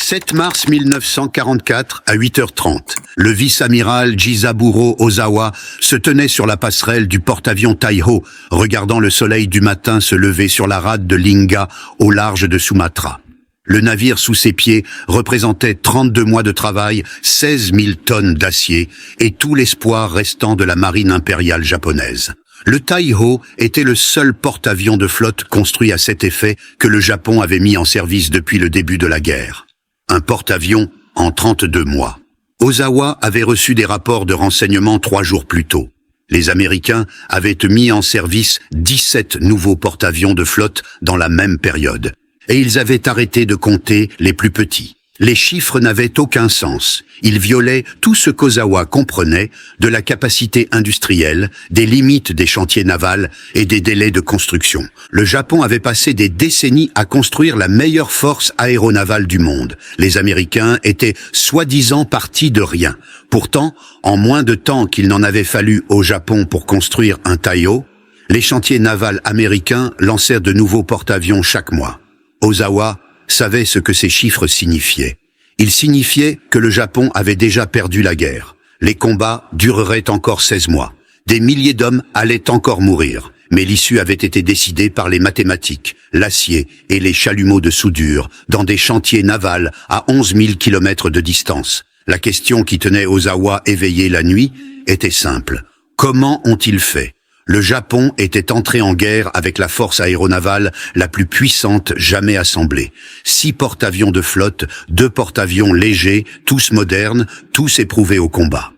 7 mars 1944 à 8h30, le vice-amiral Jisaburo Ozawa se tenait sur la passerelle du porte-avions Taiho, regardant le soleil du matin se lever sur la rade de Lingga au large de Sumatra. Le navire sous ses pieds représentait 32 mois de travail, 16 000 tonnes d'acier et tout l'espoir restant de la marine impériale japonaise. Le Taiho était le seul porte-avions de flotte construit à cet effet que le Japon avait mis en service depuis le début de la guerre. Un porte-avions en 32 mois. Ozawa avait reçu des rapports de renseignement 3 jours plus tôt. Les Américains avaient mis en service 17 nouveaux porte-avions de flotte dans la même période. Et ils avaient arrêté de compter les plus petits. Les chiffres n'avaient aucun sens. Ils violaient tout ce qu'Ozawa comprenait de la capacité industrielle, des limites des chantiers navals et des délais de construction. Le Japon avait passé des décennies à construire la meilleure force aéronavale du monde. Les Américains étaient soi-disant partis de rien. Pourtant, en moins de temps qu'il n'en avait fallu au Japon pour construire un Taiho, les chantiers navals américains lancèrent de nouveaux porte-avions chaque mois. Ozawa savait ce que ces chiffres signifiaient. Ils signifiaient que le Japon avait déjà perdu la guerre. Les combats dureraient encore 16 mois. Des milliers d'hommes allaient encore mourir. Mais l'issue avait été décidée par les mathématiques, l'acier et les chalumeaux de soudure dans des chantiers navals à 11 000 kilomètres de distance. La question qui tenait Ozawa éveillé la nuit était simple. Comment ont-ils fait ? Le Japon était entré en guerre avec la force aéronavale la plus puissante jamais assemblée. 6 porte-avions de flotte, 2 porte-avions légers, tous modernes, tous éprouvés au combat.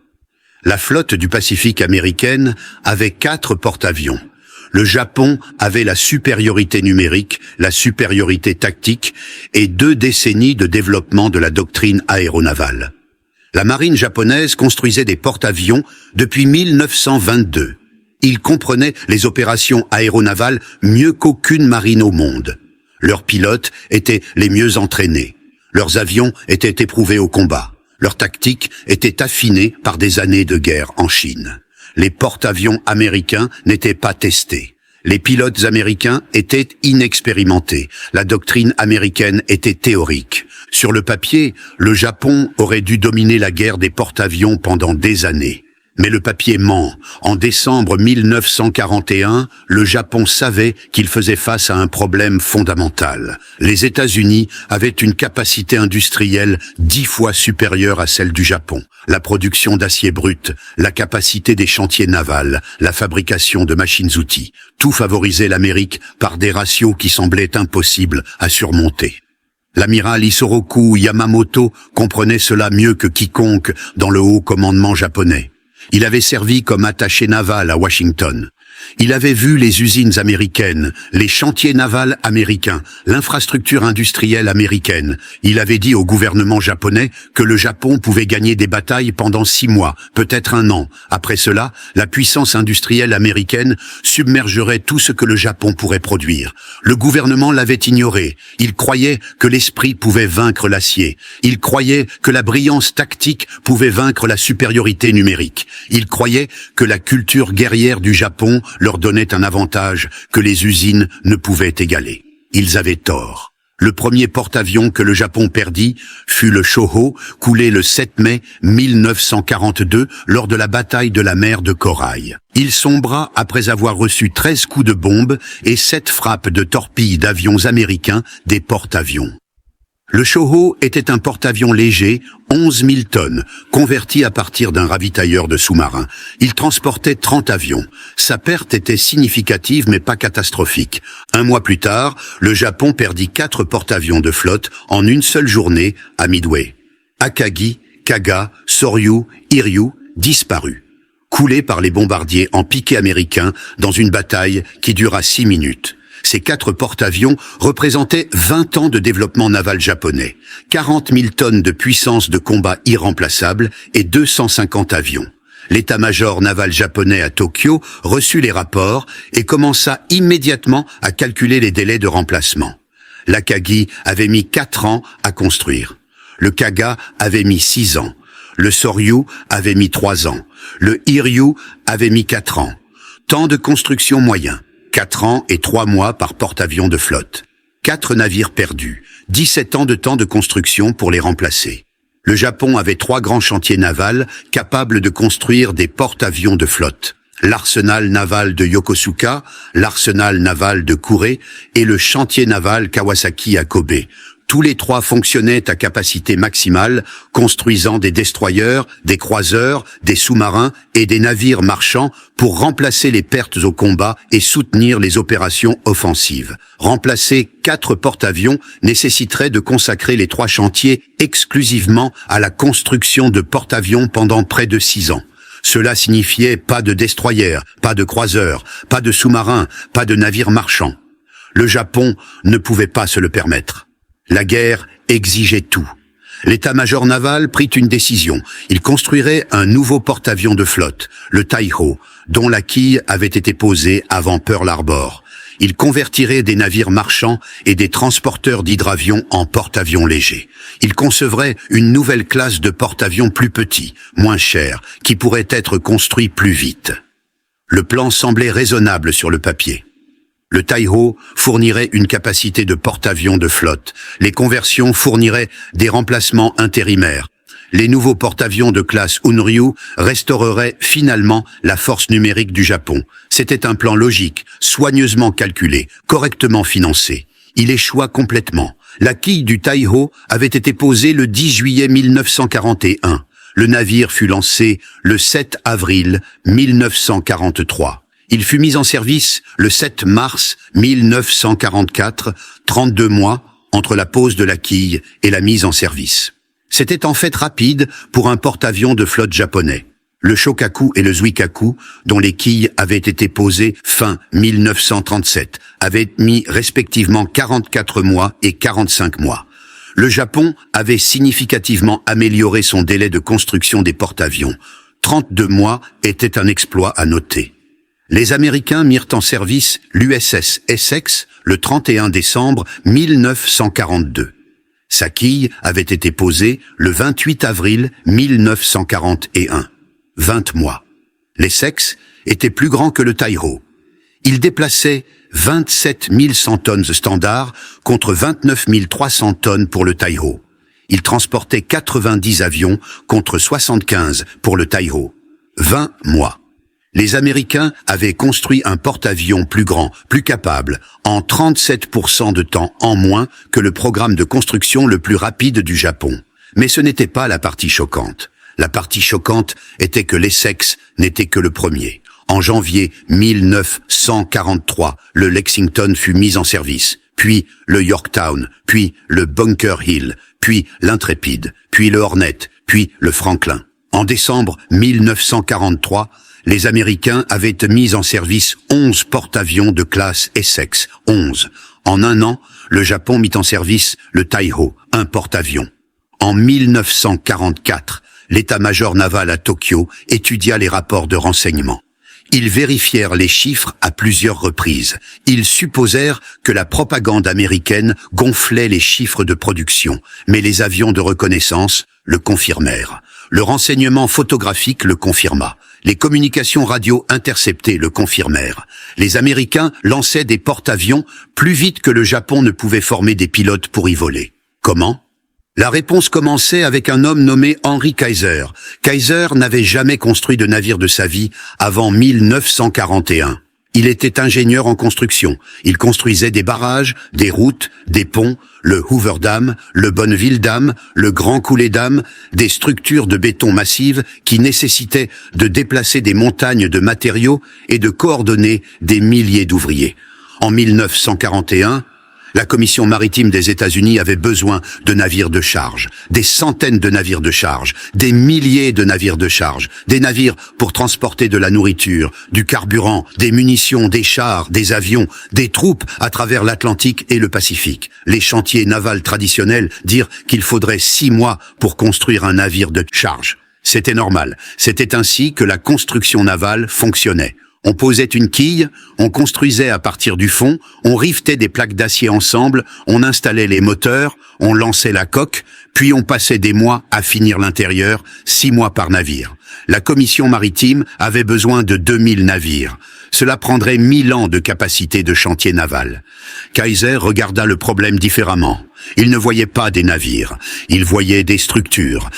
La flotte du Pacifique américaine avait 4 porte-avions. Le Japon avait la supériorité numérique, la supériorité tactique et 2 décennies de développement de la doctrine aéronavale. La marine japonaise construisait des porte-avions depuis 1922. Ils comprenaient les opérations aéronavales mieux qu'aucune marine au monde. Leurs pilotes étaient les mieux entraînés. Leurs avions étaient éprouvés au combat. Leur tactique était affinée par des années de guerre en Chine. Les porte-avions américains n'étaient pas testés. Les pilotes américains étaient inexpérimentés. La doctrine américaine était théorique. Sur le papier, le Japon aurait dû dominer la guerre des porte-avions pendant des années. Mais le papier ment. En décembre 1941, le Japon savait qu'il faisait face à un problème fondamental. Les États-Unis avaient une capacité industrielle 10 fois supérieure à celle du Japon. La production d'acier brut, la capacité des chantiers navals, la fabrication de machines-outils. Tout favorisait l'Amérique par des ratios qui semblaient impossibles à surmonter. L'amiral Isoroku Yamamoto comprenait cela mieux que quiconque dans le haut commandement japonais. Il avait servi comme attaché naval à Washington. Il avait vu les usines américaines, les chantiers navals américains, l'infrastructure industrielle américaine. Il avait dit au gouvernement japonais que le Japon pouvait gagner des batailles pendant 6 mois, peut-être 1 an. Après cela, la puissance industrielle américaine submergerait tout ce que le Japon pourrait produire. Le gouvernement l'avait ignoré. Il croyait que l'esprit pouvait vaincre l'acier. Il croyait que la brillance tactique pouvait vaincre la supériorité numérique. Il croyait que la culture guerrière du Japon leur donnait un avantage que les usines ne pouvaient égaler. Ils avaient tort. Le premier porte-avions que le Japon perdit fut le Shoho, coulé le 7 mai 1942 lors de la bataille de la mer de Corail. Il sombra après avoir reçu 13 coups de bombe et 7 frappes de torpilles d'avions américains des porte-avions. Le Shoho était un porte-avions léger, 11 000 tonnes, converti à partir d'un ravitailleur de sous-marins. Il transportait 30 avions. Sa perte était significative mais pas catastrophique. 1 mois plus tard, le Japon perdit 4 porte-avions de flotte en une seule journée à Midway. Akagi, Kaga, Soryu, Hiryu disparus, coulés par les bombardiers en piqué américains dans une bataille qui dura 6 minutes. Ces 4 porte-avions représentaient 20 ans de développement naval japonais, 40 000 tonnes de puissance de combat irremplaçable et 250 avions. L'état-major naval japonais à Tokyo reçut les rapports et commença immédiatement à calculer les délais de remplacement. L'Akagi avait mis 4 ans à construire. Le Kaga avait mis 6 ans. Le Soryu avait mis 3 ans. Le Hiryu avait mis 4 ans. Temps de construction moyen. 4 ans et 3 mois par porte-avions de flotte. 4 navires perdus, 17 ans de temps de construction pour les remplacer. Le Japon avait 3 grands chantiers navals capables de construire des porte-avions de flotte. L'arsenal naval de Yokosuka, l'arsenal naval de Kure et le chantier naval Kawasaki à Kobe. Tous les 3 fonctionnaient à capacité maximale, construisant des destroyers, des croiseurs, des sous-marins et des navires marchands pour remplacer les pertes au combat et soutenir les opérations offensives. Remplacer 4 porte-avions nécessiterait de consacrer les 3 chantiers exclusivement à la construction de porte-avions pendant près de 6 ans. Cela signifiait pas de destroyers, pas de croiseurs, pas de sous-marins, pas de navires marchands. Le Japon ne pouvait pas se le permettre. La guerre exigeait tout. L'état-major naval prit une décision. Il construirait un nouveau porte-avions de flotte, le Taiho, dont la quille avait été posée avant Pearl Harbor. Il convertirait des navires marchands et des transporteurs d'hydravions en porte-avions légers. Il concevrait une nouvelle classe de porte-avions plus petits, moins chers, qui pourraient être construits plus vite. Le plan semblait raisonnable sur le papier. Le Taiho fournirait une capacité de porte-avions de flotte. Les conversions fourniraient des remplacements intérimaires. Les nouveaux porte-avions de classe Unryu restaureraient finalement la force numérique du Japon. C'était un plan logique, soigneusement calculé, correctement financé. Il échoua complètement. La quille du Taiho avait été posée le 10 juillet 1941. Le navire fut lancé le 7 avril 1943. Il fut mis en service le 7 mars 1944, 32 mois entre la pose de la quille et la mise en service. C'était en fait rapide pour un porte-avions de flotte japonais. Le Shokaku et le Zuikaku, dont les quilles avaient été posées fin 1937, avaient mis respectivement 44 mois et 45 mois. Le Japon avait significativement amélioré son délai de construction des porte-avions. 32 mois était un exploit à noter. Les Américains mirent en service l'USS Essex le 31 décembre 1942. Sa quille avait été posée le 28 avril 1941. 20 mois. L'Essex était plus grand que le Taiho. Il déplaçait 27 100 tonnes standard contre 29 300 tonnes pour le Taiho. Il transportait 90 avions contre 75 pour le Taiho. 20 mois. Les Américains avaient construit un porte-avions plus grand, plus capable, en 37% de temps en moins que le programme de construction le plus rapide du Japon. Mais ce n'était pas la partie choquante. La partie choquante était que l'Essex n'était que le premier. En janvier 1943, le Lexington fut mis en service, puis le Yorktown, puis le Bunker Hill, puis l'Intrépide, puis le Hornet, puis le Franklin. En décembre 1943, les Américains avaient mis en service 11 porte-avions de classe Essex, 11. En un an, le Japon mit en service le Taiho, un porte-avions. En 1944, l'état-major naval à Tokyo étudia les rapports de renseignement. Ils vérifièrent les chiffres à plusieurs reprises. Ils supposèrent que la propagande américaine gonflait les chiffres de production, mais les avions de reconnaissance le confirmèrent. Le renseignement photographique le confirma. Les communications radio interceptées le confirmèrent. Les Américains lançaient des porte-avions plus vite que le Japon ne pouvait former des pilotes pour y voler. Comment ? La réponse commençait avec un homme nommé Henry Kaiser. Kaiser n'avait jamais construit de navire de sa vie avant 1941. Il était ingénieur en construction. Il construisait des barrages, des routes, des ponts, le Hoover Dam, le Bonneville Dam, le Grand Coulee Dam, des structures de béton massives qui nécessitaient de déplacer des montagnes de matériaux et de coordonner des milliers d'ouvriers. En 1941, la Commission maritime des États-Unis avait besoin de navires de charge, des centaines de navires de charge, des milliers de navires de charge, des navires pour transporter de la nourriture, du carburant, des munitions, des chars, des avions, des troupes à travers l'Atlantique et le Pacifique. Les chantiers navals traditionnels dirent qu'il faudrait 6 mois pour construire un navire de charge. C'était normal. C'était ainsi que la construction navale fonctionnait. On posait une quille, on construisait à partir du fond, on rivetait des plaques d'acier ensemble, on installait les moteurs, on lançait la coque, Puis on passait des mois à finir l'intérieur, 6 mois par navire. La commission maritime avait besoin de 2000 navires. Cela prendrait 1000 ans de capacité de chantier naval. Kaiser regarda le problème différemment. Il ne voyait pas des navires, il voyait des structures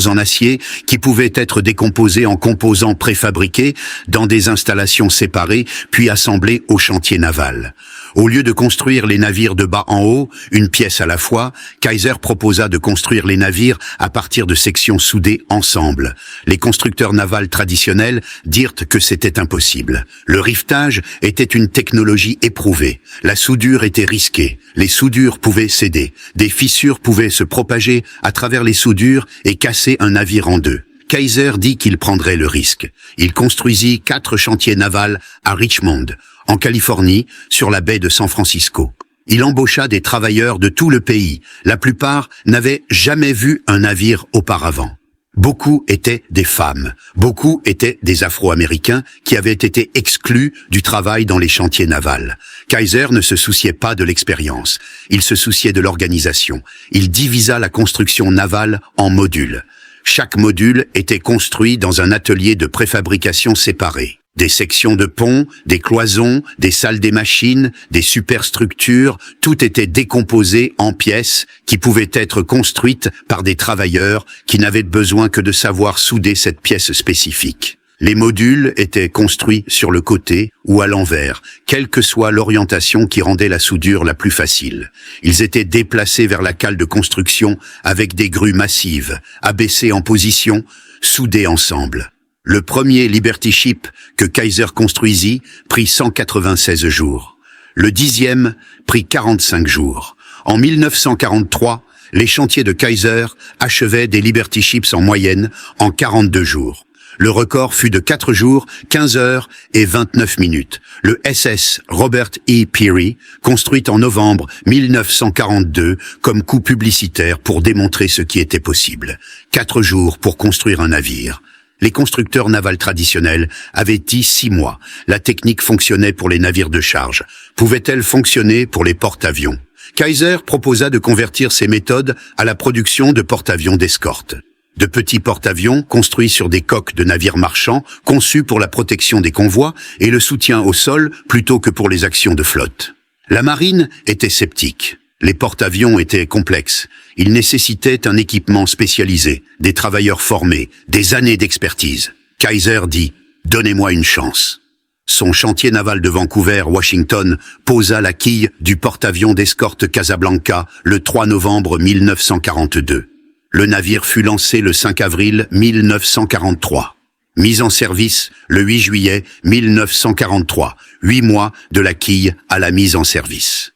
en acier qui pouvaient être décomposées en composants préfabriqués dans des installations séparées puis assemblées au chantier naval. Au lieu de construire les navires de bas en haut, une pièce à la fois, Kaiser proposa de construire les navires à partir de sections soudées ensemble. Les constructeurs navals traditionnels dirent que c'était impossible. Le rivetage était une technologie éprouvée. La soudure était risquée. Les soudures pouvaient céder. Des fissures pouvaient se propager à travers les soudures et casser un navire en deux. Kaiser dit qu'il prendrait le risque. Il construisit 4 chantiers navals à Richmond, en Californie, sur la baie de San Francisco. Il embaucha des travailleurs de tout le pays. La plupart n'avaient jamais vu un navire auparavant. Beaucoup étaient des femmes. Beaucoup étaient des Afro-Américains qui avaient été exclus du travail dans les chantiers navals. Kaiser ne se souciait pas de l'expérience. Il se souciait de l'organisation. Il divisa la construction navale en modules. Chaque module était construit dans un atelier de préfabrication séparé. Des sections de pont, des cloisons, des salles des machines, des superstructures, tout était décomposé en pièces qui pouvaient être construites par des travailleurs qui n'avaient besoin que de savoir souder cette pièce spécifique. Les modules étaient construits sur le côté ou à l'envers, quelle que soit l'orientation qui rendait la soudure la plus facile. Ils étaient déplacés vers la cale de construction avec des grues massives, abaissées en position, soudés ensemble. Le premier Liberty Ship que Kaiser construisit prit 196 jours. Le 10e prit 45 jours. En 1943, les chantiers de Kaiser achevaient des Liberty Ships en moyenne en 42 jours. Le record fut de 4 jours, 15 heures et 29 minutes. Le SS Robert E. Peary, construit en novembre 1942 comme coup publicitaire pour démontrer ce qui était possible. 4 jours pour construire un navire. Les constructeurs navals traditionnels avaient dit 6 mois. La technique fonctionnait pour les navires de charge. Pouvait-elle fonctionner pour les porte-avions? Kaiser proposa de convertir ces méthodes à la production de porte-avions d'escorte. De petits porte-avions construits sur des coques de navires marchands, conçus pour la protection des convois et le soutien au sol plutôt que pour les actions de flotte. La marine était sceptique. Les porte-avions étaient complexes. Ils nécessitaient un équipement spécialisé, des travailleurs formés, des années d'expertise. Kaiser dit « Donnez-moi une chance ». Son chantier naval de Vancouver, Washington, posa la quille du porte-avions d'escorte Casablanca le 3 novembre 1942. Le navire fut lancé le 5 avril 1943. Mise en service le 8 juillet 1943, 8 mois de la quille à la mise en service.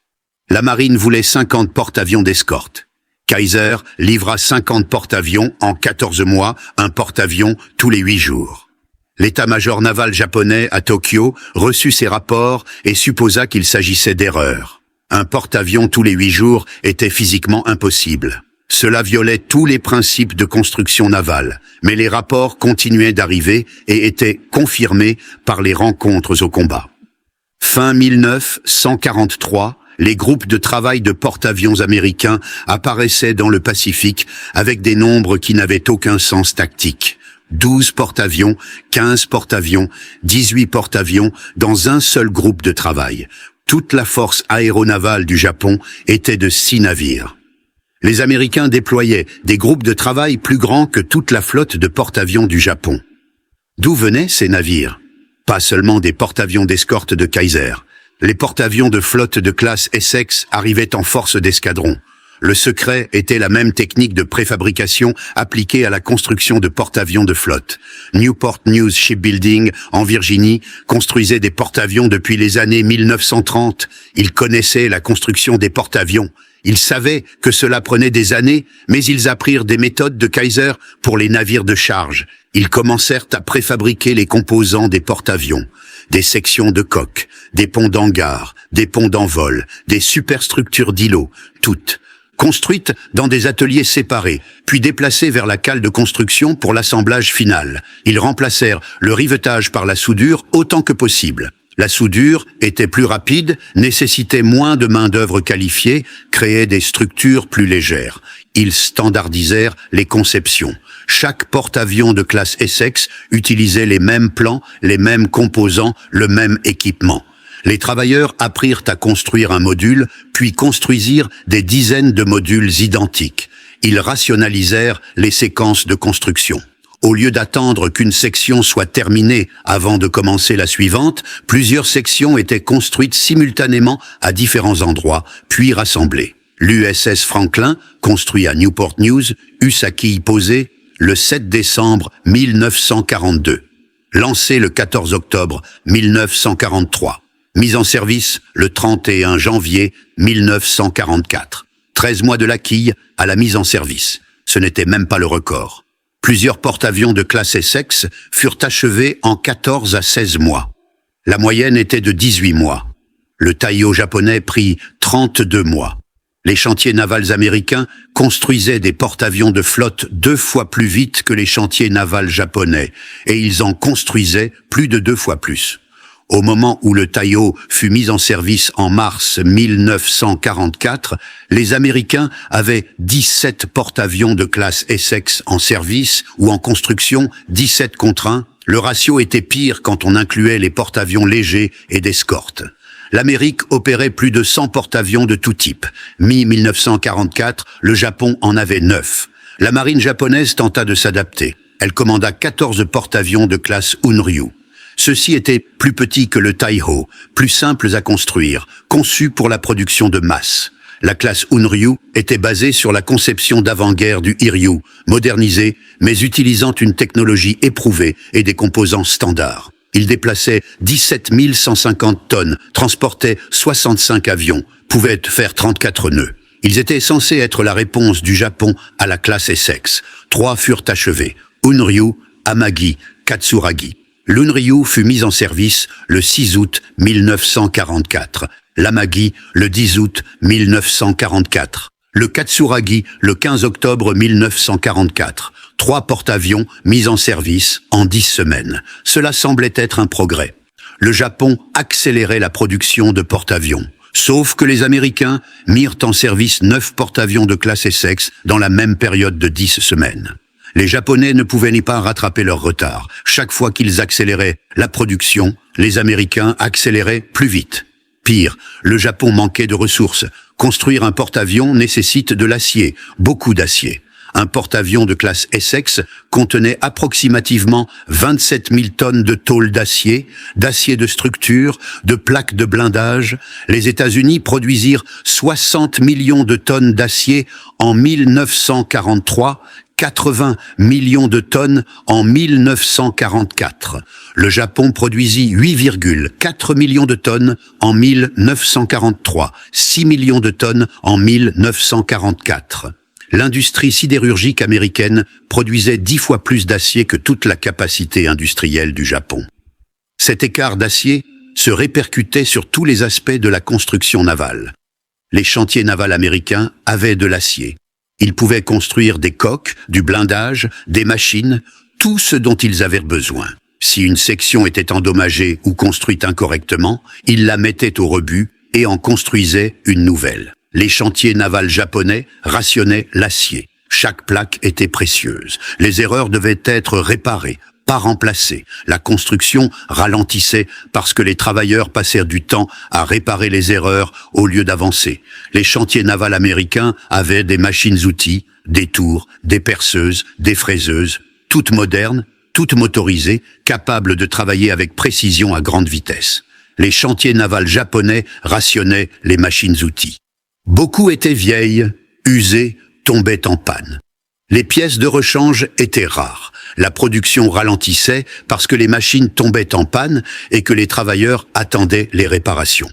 La marine voulait 50 porte-avions d'escorte. Kaiser livra 50 porte-avions en 14 mois, un porte-avions tous les 8 jours. L'état-major naval japonais à Tokyo reçut ces rapports et supposa qu'il s'agissait d'erreurs. Un porte-avions tous les 8 jours était physiquement impossible. Cela violait tous les principes de construction navale, mais les rapports continuaient d'arriver et étaient confirmés par les rencontres au combat. Fin 1943, les groupes de travail de porte-avions américains apparaissaient dans le Pacifique avec des nombres qui n'avaient aucun sens tactique. 12 porte-avions, 15 porte-avions, 18 porte-avions dans un seul groupe de travail. Toute la force aéronavale du Japon était de 6 navires. Les Américains déployaient des groupes de travail plus grands que toute la flotte de porte-avions du Japon. D'où venaient ces navires? Pas seulement des porte-avions d'escorte de Kaiser. Les porte-avions de flotte de classe Essex arrivaient en force d'escadron. Le secret était la même technique de préfabrication appliquée à la construction de porte-avions de flotte. Newport News Shipbuilding, en Virginie, construisait des porte-avions depuis les années 1930. Ils connaissaient la construction des porte-avions. Ils savaient que cela prenait des années, mais ils apprirent des méthodes de Kaiser pour les navires de charge. Ils commencèrent à préfabriquer les composants des porte-avions. Des sections de coques, des ponts d'hangar, des ponts d'envol, des superstructures d'îlots, toutes construites dans des ateliers séparés, puis déplacées vers la cale de construction pour l'assemblage final. Ils remplacèrent le rivetage par la soudure autant que possible. La soudure était plus rapide, nécessitait moins de main-d'œuvre qualifiée, créait des structures plus légères. Ils standardisèrent les conceptions. Chaque porte-avions de classe Essex utilisait les mêmes plans, les mêmes composants, le même équipement. Les travailleurs apprirent à construire un module, puis construisirent des dizaines de modules identiques. Ils rationalisèrent les séquences de construction. Au lieu d'attendre qu'une section soit terminée avant de commencer la suivante, plusieurs sections étaient construites simultanément à différents endroits, puis rassemblées. L'USS Franklin, construit à Newport News, eut sa quille posée le 7 décembre 1942. Lancé le 14 octobre 1943. Mise en service le 31 janvier 1944. 13 mois de la quille à la mise en service. Ce n'était même pas le record. Plusieurs porte-avions de classe Essex furent achevés en 14 à 16 mois. La moyenne était de 18 mois. Le Taiho japonais prit 32 mois. Les chantiers navals américains construisaient des porte-avions de flotte 2 fois plus vite que les chantiers navals japonais, et ils en construisaient plus de 2 fois plus. Au moment où le Taiho fut mis en service en mars 1944, les Américains avaient 17 porte-avions de classe Essex en service ou en construction, 17 contre 1. Le ratio était pire quand on incluait les porte-avions légers et d'escorte. L'Amérique opérait plus de 100 porte-avions de tout type. Mi-1944, le Japon en avait 9. La marine japonaise tenta de s'adapter. Elle commanda 14 porte-avions de classe Unryu. Ceux-ci étaient plus petits que le Taiho, plus simples à construire, conçus pour la production de masse. La classe Unryu était basée sur la conception d'avant-guerre du Hiryu, modernisée, mais utilisant une technologie éprouvée et des composants standards. Il déplaçait 17 150 tonnes, transportait 65 avions, pouvait faire 34 nœuds. Ils étaient censés être la réponse du Japon à la classe Essex. 3 furent achevés, Unryu, Amagi, Katsuragi. L'Unryu fut mis en service le 6 août 1944, l'Amagi le 10 août 1944, le Katsuragi le 15 octobre 1944. 3 porte-avions mis en service en 10 semaines. Cela semblait être un progrès. Le Japon accélérait la production de porte-avions. Sauf que les Américains mirent en service 9 porte-avions de classe Essex dans la même période de 10 semaines. Les Japonais ne pouvaient ni pas rattraper leur retard. Chaque fois qu'ils accéléraient la production, les Américains accéléraient plus vite. Pire, le Japon manquait de ressources. Construire un porte-avions nécessite de l'acier, beaucoup d'acier. Un porte-avions de classe Essex contenait approximativement 27 000 tonnes de tôle d'acier de structure, de plaques de blindage. Les États-Unis produisirent 60 millions de tonnes d'acier en 1943, 80 millions de tonnes en 1944. Le Japon produisit 8,4 millions de tonnes en 1943, 6 millions de tonnes en 1944. L'industrie sidérurgique américaine produisait 10 fois plus d'acier que toute la capacité industrielle du Japon. Cet écart d'acier se répercutait sur tous les aspects de la construction navale. Les chantiers navals américains avaient de l'acier. Ils pouvaient construire des coques, du blindage, des machines, tout ce dont ils avaient besoin. Si une section était endommagée ou construite incorrectement, ils la mettaient au rebut et en construisaient une nouvelle. Les chantiers navals japonais rationnaient l'acier. Chaque plaque était précieuse. Les erreurs devaient être réparées, pas remplacées. La construction ralentissait parce que les travailleurs passèrent du temps à réparer les erreurs au lieu d'avancer. Les chantiers navals américains avaient des machines-outils, des tours, des perceuses, des fraiseuses, toutes modernes, toutes motorisées, capables de travailler avec précision à grande vitesse. Les chantiers navals japonais rationnaient les machines-outils. Beaucoup étaient vieilles, usées, tombaient en panne. Les pièces de rechange étaient rares. La production ralentissait parce que les machines tombaient en panne et que les travailleurs attendaient les réparations.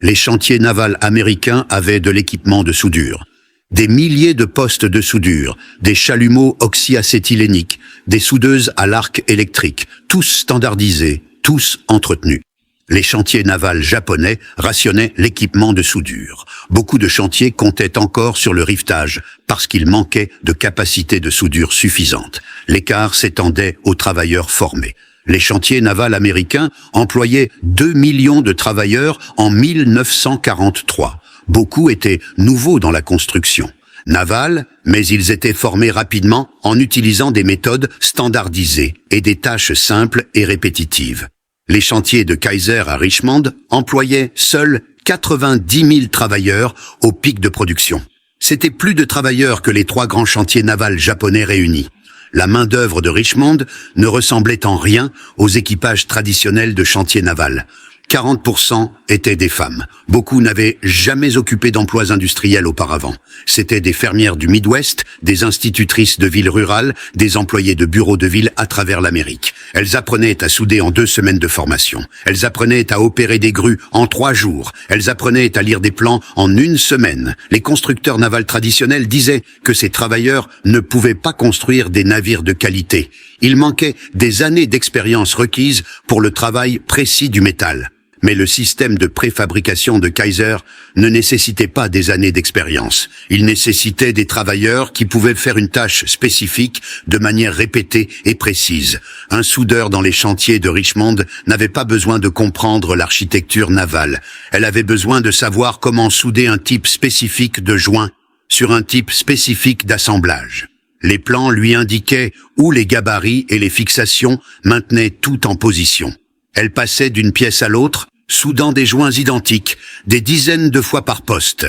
Les chantiers navals américains avaient de l'équipement de soudure. Des milliers de postes de soudure, des chalumeaux oxyacétyléniques, des soudeuses à l'arc électrique, tous standardisés, tous entretenus. Les chantiers navals japonais rationnaient l'équipement de soudure. Beaucoup de chantiers comptaient encore sur le rivetage parce qu'il manquait de capacité de soudure suffisante. L'écart s'étendait aux travailleurs formés. Les chantiers navals américains employaient 2 millions de travailleurs en 1943. Beaucoup étaient nouveaux dans la construction. navals, mais ils étaient formés rapidement en utilisant des méthodes standardisées et des tâches simples et répétitives. Les chantiers de Kaiser à Richmond employaient seuls 90 000 travailleurs au pic de production. C'était plus de travailleurs que les 3 grands chantiers navals japonais réunis. La main-d'œuvre de Richmond ne ressemblait en rien aux équipages traditionnels de chantiers navals. 40% étaient des femmes. Beaucoup n'avaient jamais occupé d'emplois industriels auparavant. C'étaient des fermières du Midwest, des institutrices de villes rurales, des employés de bureaux de ville à travers l'Amérique. Elles apprenaient à souder en 2 semaines de formation. Elles apprenaient à opérer des grues en 3 jours. Elles apprenaient à lire des plans en 1 semaine. Les constructeurs navals traditionnels disaient que ces travailleurs ne pouvaient pas construire des navires de qualité. Il manquait des années d'expérience requises pour le travail précis du métal. Mais le système de préfabrication de Kaiser ne nécessitait pas des années d'expérience. Il nécessitait des travailleurs qui pouvaient faire une tâche spécifique de manière répétée et précise. Un soudeur dans les chantiers de Richmond n'avait pas besoin de comprendre l'architecture navale. Elle avait besoin de savoir comment souder un type spécifique de joint sur un type spécifique d'assemblage. Les plans lui indiquaient où les gabarits et les fixations maintenaient tout en position. Elle passait d'une pièce à l'autre, soudant des joints identiques, des dizaines de fois par poste.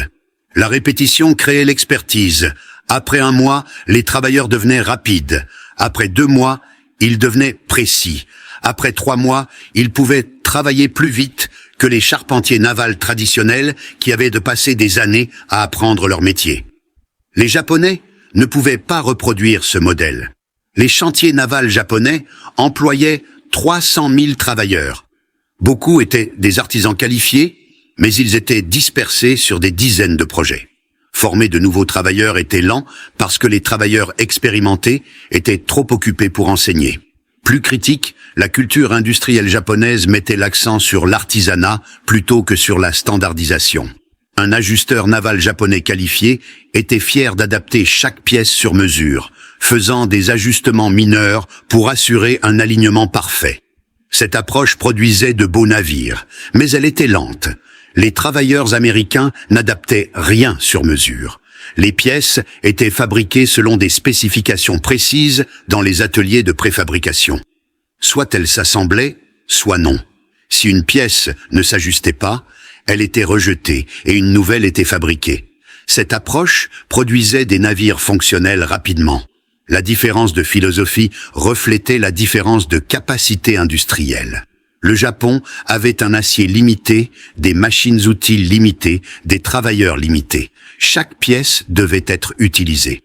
La répétition créait l'expertise. Après 1 mois, les travailleurs devenaient rapides. Après 2 mois, ils devenaient précis. Après 3 mois, ils pouvaient travailler plus vite que les charpentiers navals traditionnels qui avaient de passer des années à apprendre leur métier. Les Japonais ne pouvaient pas reproduire ce modèle. Les chantiers navals japonais employaient 300 000 travailleurs. Beaucoup étaient des artisans qualifiés, mais ils étaient dispersés sur des dizaines de projets. Former de nouveaux travailleurs était lent parce que les travailleurs expérimentés étaient trop occupés pour enseigner. Plus critique, la culture industrielle japonaise mettait l'accent sur l'artisanat plutôt que sur la standardisation. Un ajusteur naval japonais qualifié était fier d'adapter chaque pièce sur mesure, faisant des ajustements mineurs pour assurer un alignement parfait. Cette approche produisait de beaux navires, mais elle était lente. Les travailleurs américains n'adaptaient rien sur mesure. Les pièces étaient fabriquées selon des spécifications précises dans les ateliers de préfabrication. Soit elles s'assemblaient, soit non. Si une pièce ne s'ajustait pas, elle était rejetée et une nouvelle était fabriquée. Cette approche produisait des navires fonctionnels rapidement. La différence de philosophie reflétait la différence de capacité industrielle. Le Japon avait un acier limité, des machines-outils limitées, des travailleurs limités. Chaque pièce devait être utilisée.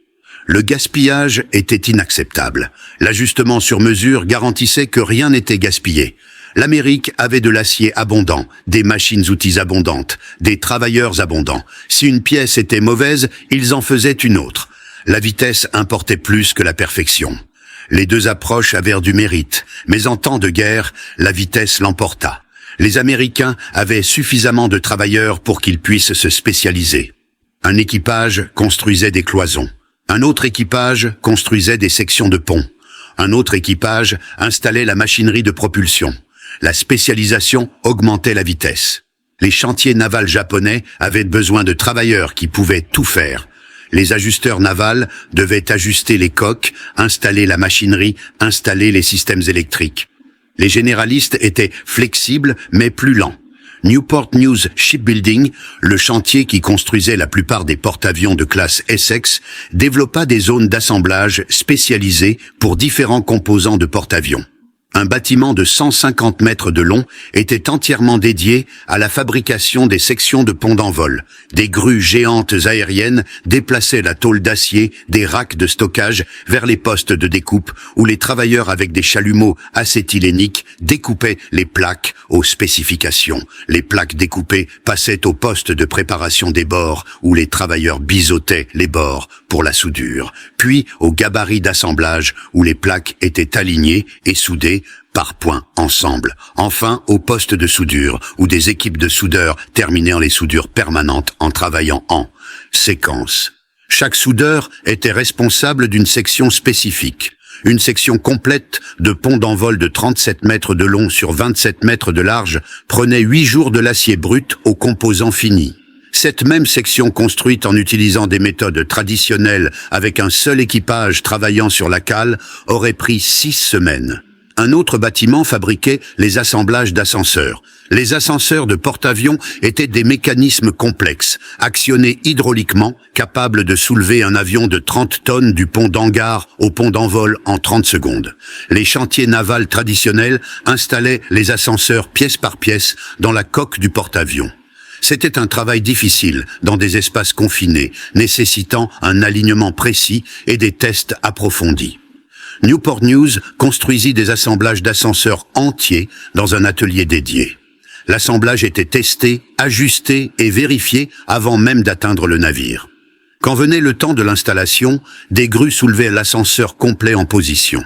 Le gaspillage était inacceptable. L'ajustement sur mesure garantissait que rien n'était gaspillé. L'Amérique avait de l'acier abondant, des machines-outils abondantes, des travailleurs abondants. Si une pièce était mauvaise, ils en faisaient une autre. La vitesse importait plus que la perfection. Les 2 approches avaient du mérite, mais en temps de guerre, la vitesse l'emporta. Les Américains avaient suffisamment de travailleurs pour qu'ils puissent se spécialiser. Un équipage construisait des cloisons. Un autre équipage construisait des sections de pont. Un autre équipage installait la machinerie de propulsion. La spécialisation augmentait la vitesse. Les chantiers navals japonais avaient besoin de travailleurs qui pouvaient tout faire. Les ajusteurs navals devaient ajuster les coques, installer la machinerie, installer les systèmes électriques. Les généralistes étaient flexibles mais plus lents. Newport News Shipbuilding, le chantier qui construisait la plupart des porte-avions de classe Essex, développa des zones d'assemblage spécialisées pour différents composants de porte-avions. Un bâtiment de 150 mètres de long était entièrement dédié à la fabrication des sections de ponts d'envol. Des grues géantes aériennes déplaçaient la tôle d'acier des racks de stockage vers les postes de découpe où les travailleurs avec des chalumeaux acétyléniques découpaient les plaques aux spécifications. Les plaques découpées passaient au poste de préparation des bords où les travailleurs biseautaient les bords pour la soudure, puis au gabarit d'assemblage où les plaques étaient alignées et soudées par points ensemble. Enfin, au poste de soudure, où des équipes de soudeurs terminaient les soudures permanentes en travaillant en séquence. Chaque soudeur était responsable d'une section spécifique. Une section complète de pont d'envol de 37 mètres de long sur 27 mètres de large prenait 8 jours de l'acier brut aux composants finis. Cette même section construite en utilisant des méthodes traditionnelles avec un seul équipage travaillant sur la cale aurait pris 6 semaines. Un autre bâtiment fabriquait les assemblages d'ascenseurs. Les ascenseurs de porte-avions étaient des mécanismes complexes, actionnés hydrauliquement, capables de soulever un avion de 30 tonnes du pont d'hangar au pont d'envol en 30 secondes. Les chantiers navals traditionnels installaient les ascenseurs pièce par pièce dans la coque du porte-avions. C'était un travail difficile, dans des espaces confinés, nécessitant un alignement précis et des tests approfondis. Newport News construisit des assemblages d'ascenseurs entiers dans un atelier dédié. L'assemblage était testé, ajusté et vérifié avant même d'atteindre le navire. Quand venait le temps de l'installation, des grues soulevaient l'ascenseur complet en position.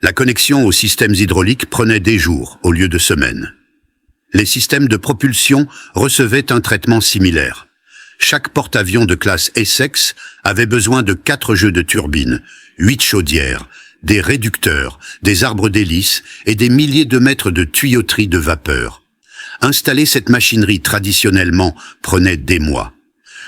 La connexion aux systèmes hydrauliques prenait des jours au lieu de semaines. Les systèmes de propulsion recevaient un traitement similaire. Chaque porte-avions de classe Essex avait besoin de 4 jeux de turbines, 8 chaudières, des réducteurs, des arbres d'hélice et des milliers de mètres de tuyauterie de vapeur. Installer cette machinerie traditionnellement prenait des mois.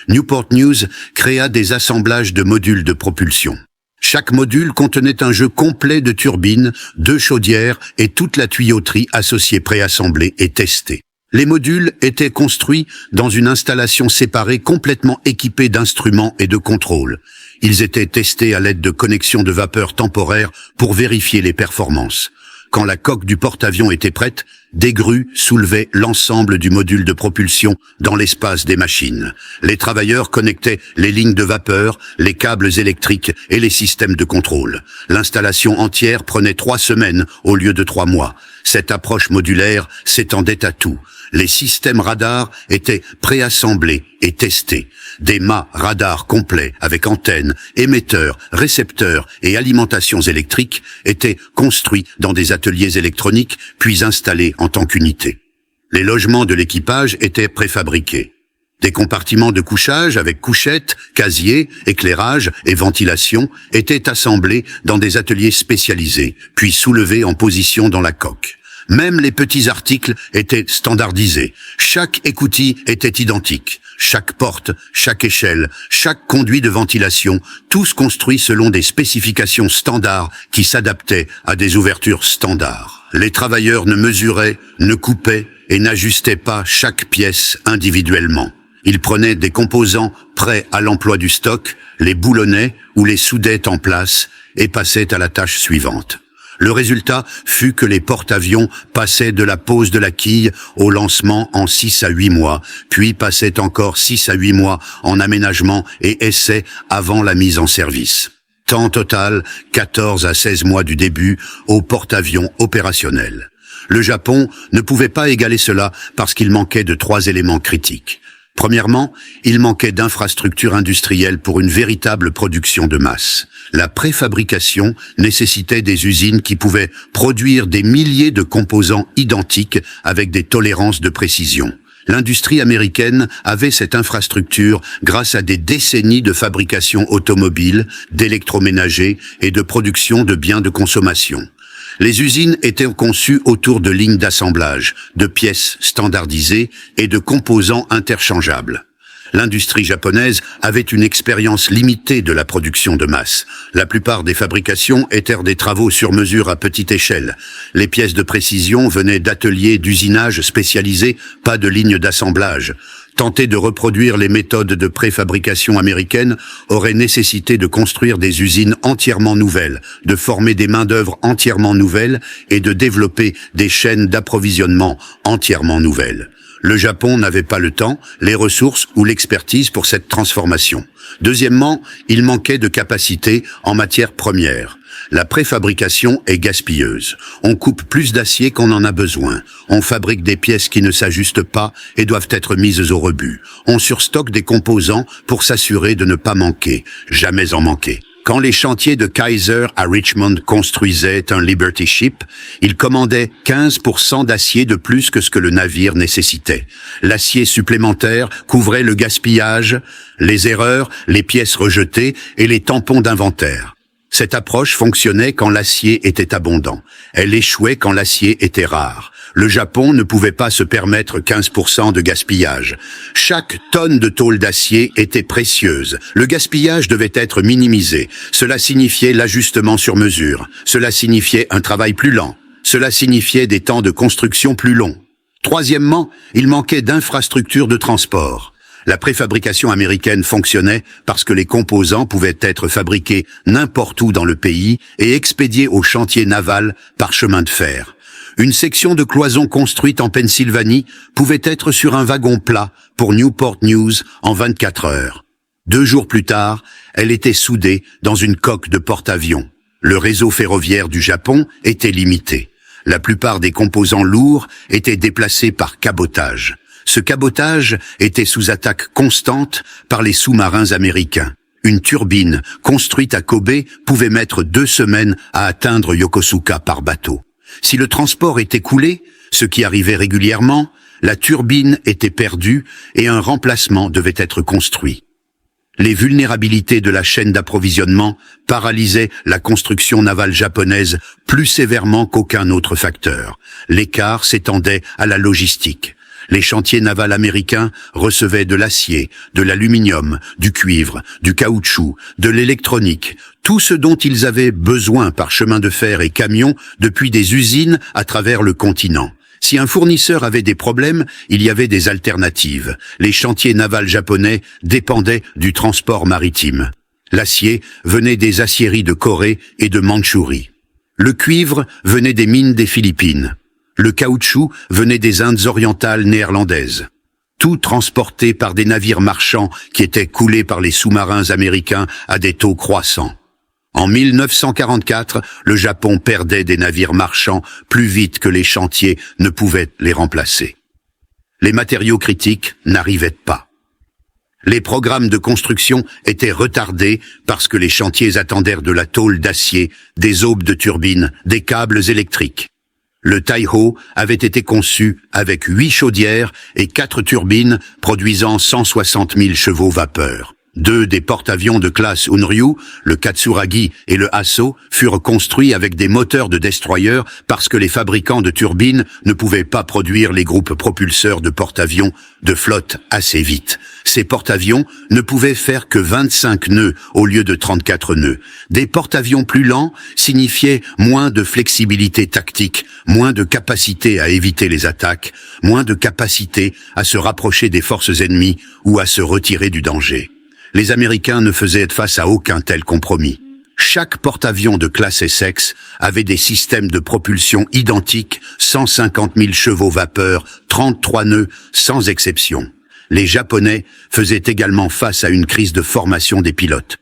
Newport News créa des assemblages de modules de propulsion. Chaque module contenait un jeu complet de turbines, 2 chaudières et toute la tuyauterie associée préassemblée et testée. Les modules étaient construits dans une installation séparée complètement équipée d'instruments et de contrôles. Ils étaient testés à l'aide de connexions de vapeur temporaires pour vérifier les performances. Quand la coque du porte-avions était prête, des grues soulevaient l'ensemble du module de propulsion dans l'espace des machines. Les travailleurs connectaient les lignes de vapeur, les câbles électriques et les systèmes de contrôle. L'installation entière prenait 3 semaines au lieu de 3 mois. Cette approche modulaire s'étendait à tout. Les systèmes radars étaient préassemblés et testés. Des mâts radars complets avec antennes, émetteurs, récepteurs et alimentations électriques étaient construits dans des ateliers électroniques puis installés en tant qu'unité. Les logements de l'équipage étaient préfabriqués. Des compartiments de couchage avec couchettes, casiers, éclairage et ventilation étaient assemblés dans des ateliers spécialisés, puis soulevés en position dans la coque. Même les petits articles étaient standardisés. Chaque écoutille était identique. Chaque porte, chaque échelle, chaque conduit de ventilation, tous construits selon des spécifications standards qui s'adaptaient à des ouvertures standards. Les travailleurs ne mesuraient, ne coupaient et n'ajustaient pas chaque pièce individuellement. Ils prenaient des composants prêts à l'emploi du stock, les boulonnaient ou les soudaient en place et passaient à la tâche suivante. Le résultat fut que les porte-avions passaient de la pose de la quille au lancement en 6 à 8 mois, puis passaient encore 6 à 8 mois en aménagement et essai avant la mise en service. Temps total, 14 à 16 mois du début au porte-avions opérationnel. Le Japon ne pouvait pas égaler cela parce qu'il manquait de 3 éléments critiques. Premièrement, il manquait d'infrastructures industrielles pour une véritable production de masse. La préfabrication nécessitait des usines qui pouvaient produire des milliers de composants identiques avec des tolérances de précision. L'industrie américaine avait cette infrastructure grâce à des décennies de fabrication automobile, d'électroménager et de production de biens de consommation. Les usines étaient conçues autour de lignes d'assemblage, de pièces standardisées et de composants interchangeables. L'industrie japonaise avait une expérience limitée de la production de masse. La plupart des fabrications étaient des travaux sur mesure à petite échelle. Les pièces de précision venaient d'ateliers d'usinage spécialisés, pas de lignes d'assemblage. Tenter de reproduire les méthodes de préfabrication américaines aurait nécessité de construire des usines entièrement nouvelles, de former des main-d'œuvre entièrement nouvelles et de développer des chaînes d'approvisionnement entièrement nouvelles. Le Japon n'avait pas le temps, les ressources ou l'expertise pour cette transformation. Deuxièmement, il manquait de capacité en matière première. La préfabrication est gaspilleuse. On coupe plus d'acier qu'on en a besoin. On fabrique des pièces qui ne s'ajustent pas et doivent être mises au rebut. On surstocke des composants pour s'assurer de ne pas manquer, jamais en manquer. Quand les chantiers de Kaiser à Richmond construisaient un Liberty Ship, ils commandaient 15% d'acier de plus que ce que le navire nécessitait. L'acier supplémentaire couvrait le gaspillage, les erreurs, les pièces rejetées et les tampons d'inventaire. Cette approche fonctionnait quand l'acier était abondant. Elle échouait quand l'acier était rare. Le Japon ne pouvait pas se permettre 15% de gaspillage. Chaque tonne de tôle d'acier était précieuse. Le gaspillage devait être minimisé. Cela signifiait l'ajustement sur mesure. Cela signifiait un travail plus lent. Cela signifiait des temps de construction plus longs. Troisièmement, il manquait d'infrastructures de transport. La préfabrication américaine fonctionnait parce que les composants pouvaient être fabriqués n'importe où dans le pays et expédiés au chantier naval par chemin de fer. Une section de cloison construite en Pennsylvanie pouvait être sur un wagon plat pour Newport News en 24 heures. 2 jours plus tard, elle était soudée dans une coque de porte-avions. Le réseau ferroviaire du Japon était limité. La plupart des composants lourds étaient déplacés par cabotage. Ce cabotage était sous attaque constante par les sous-marins américains. Une turbine construite à Kobe pouvait mettre 2 semaines à atteindre Yokosuka par bateau. Si le transport était coulé, ce qui arrivait régulièrement, la turbine était perdue et un remplacement devait être construit. Les vulnérabilités de la chaîne d'approvisionnement paralysaient la construction navale japonaise plus sévèrement qu'aucun autre facteur. L'écart s'étendait à la logistique. Les chantiers navals américains recevaient de l'acier, de l'aluminium, du cuivre, du caoutchouc, de l'électronique, tout ce dont ils avaient besoin par chemin de fer et camion depuis des usines à travers le continent. Si un fournisseur avait des problèmes, il y avait des alternatives. Les chantiers navals japonais dépendaient du transport maritime. L'acier venait des aciéries de Corée et de Mandchourie. Le cuivre venait des mines des Philippines. Le caoutchouc venait des Indes orientales néerlandaises. Tout transporté par des navires marchands qui étaient coulés par les sous-marins américains à des taux croissants. En 1944, le Japon perdait des navires marchands plus vite que les chantiers ne pouvaient les remplacer. Les matériaux critiques n'arrivaient pas. Les programmes de construction étaient retardés parce que les chantiers attendèrent de la tôle d'acier, des aubes de turbines, des câbles électriques. Le Taiho avait été conçu avec 8 chaudières et 4 turbines produisant 160 000 chevaux vapeur. 2 des porte-avions de classe Unryu, le Katsuragi et le Aso, furent construits avec des moteurs de destroyer parce que les fabricants de turbines ne pouvaient pas produire les groupes propulseurs de porte-avions de flotte assez vite. Ces porte-avions ne pouvaient faire que 25 nœuds au lieu de 34 nœuds. Des porte-avions plus lents signifiaient moins de flexibilité tactique, moins de capacité à éviter les attaques, moins de capacité à se rapprocher des forces ennemies ou à se retirer du danger. Les Américains ne faisaient face à aucun tel compromis. Chaque porte-avions de classe Essex avait des systèmes de propulsion identiques, 150 000 chevaux vapeur, 33 nœuds, sans exception. Les Japonais faisaient également face à une crise de formation des pilotes.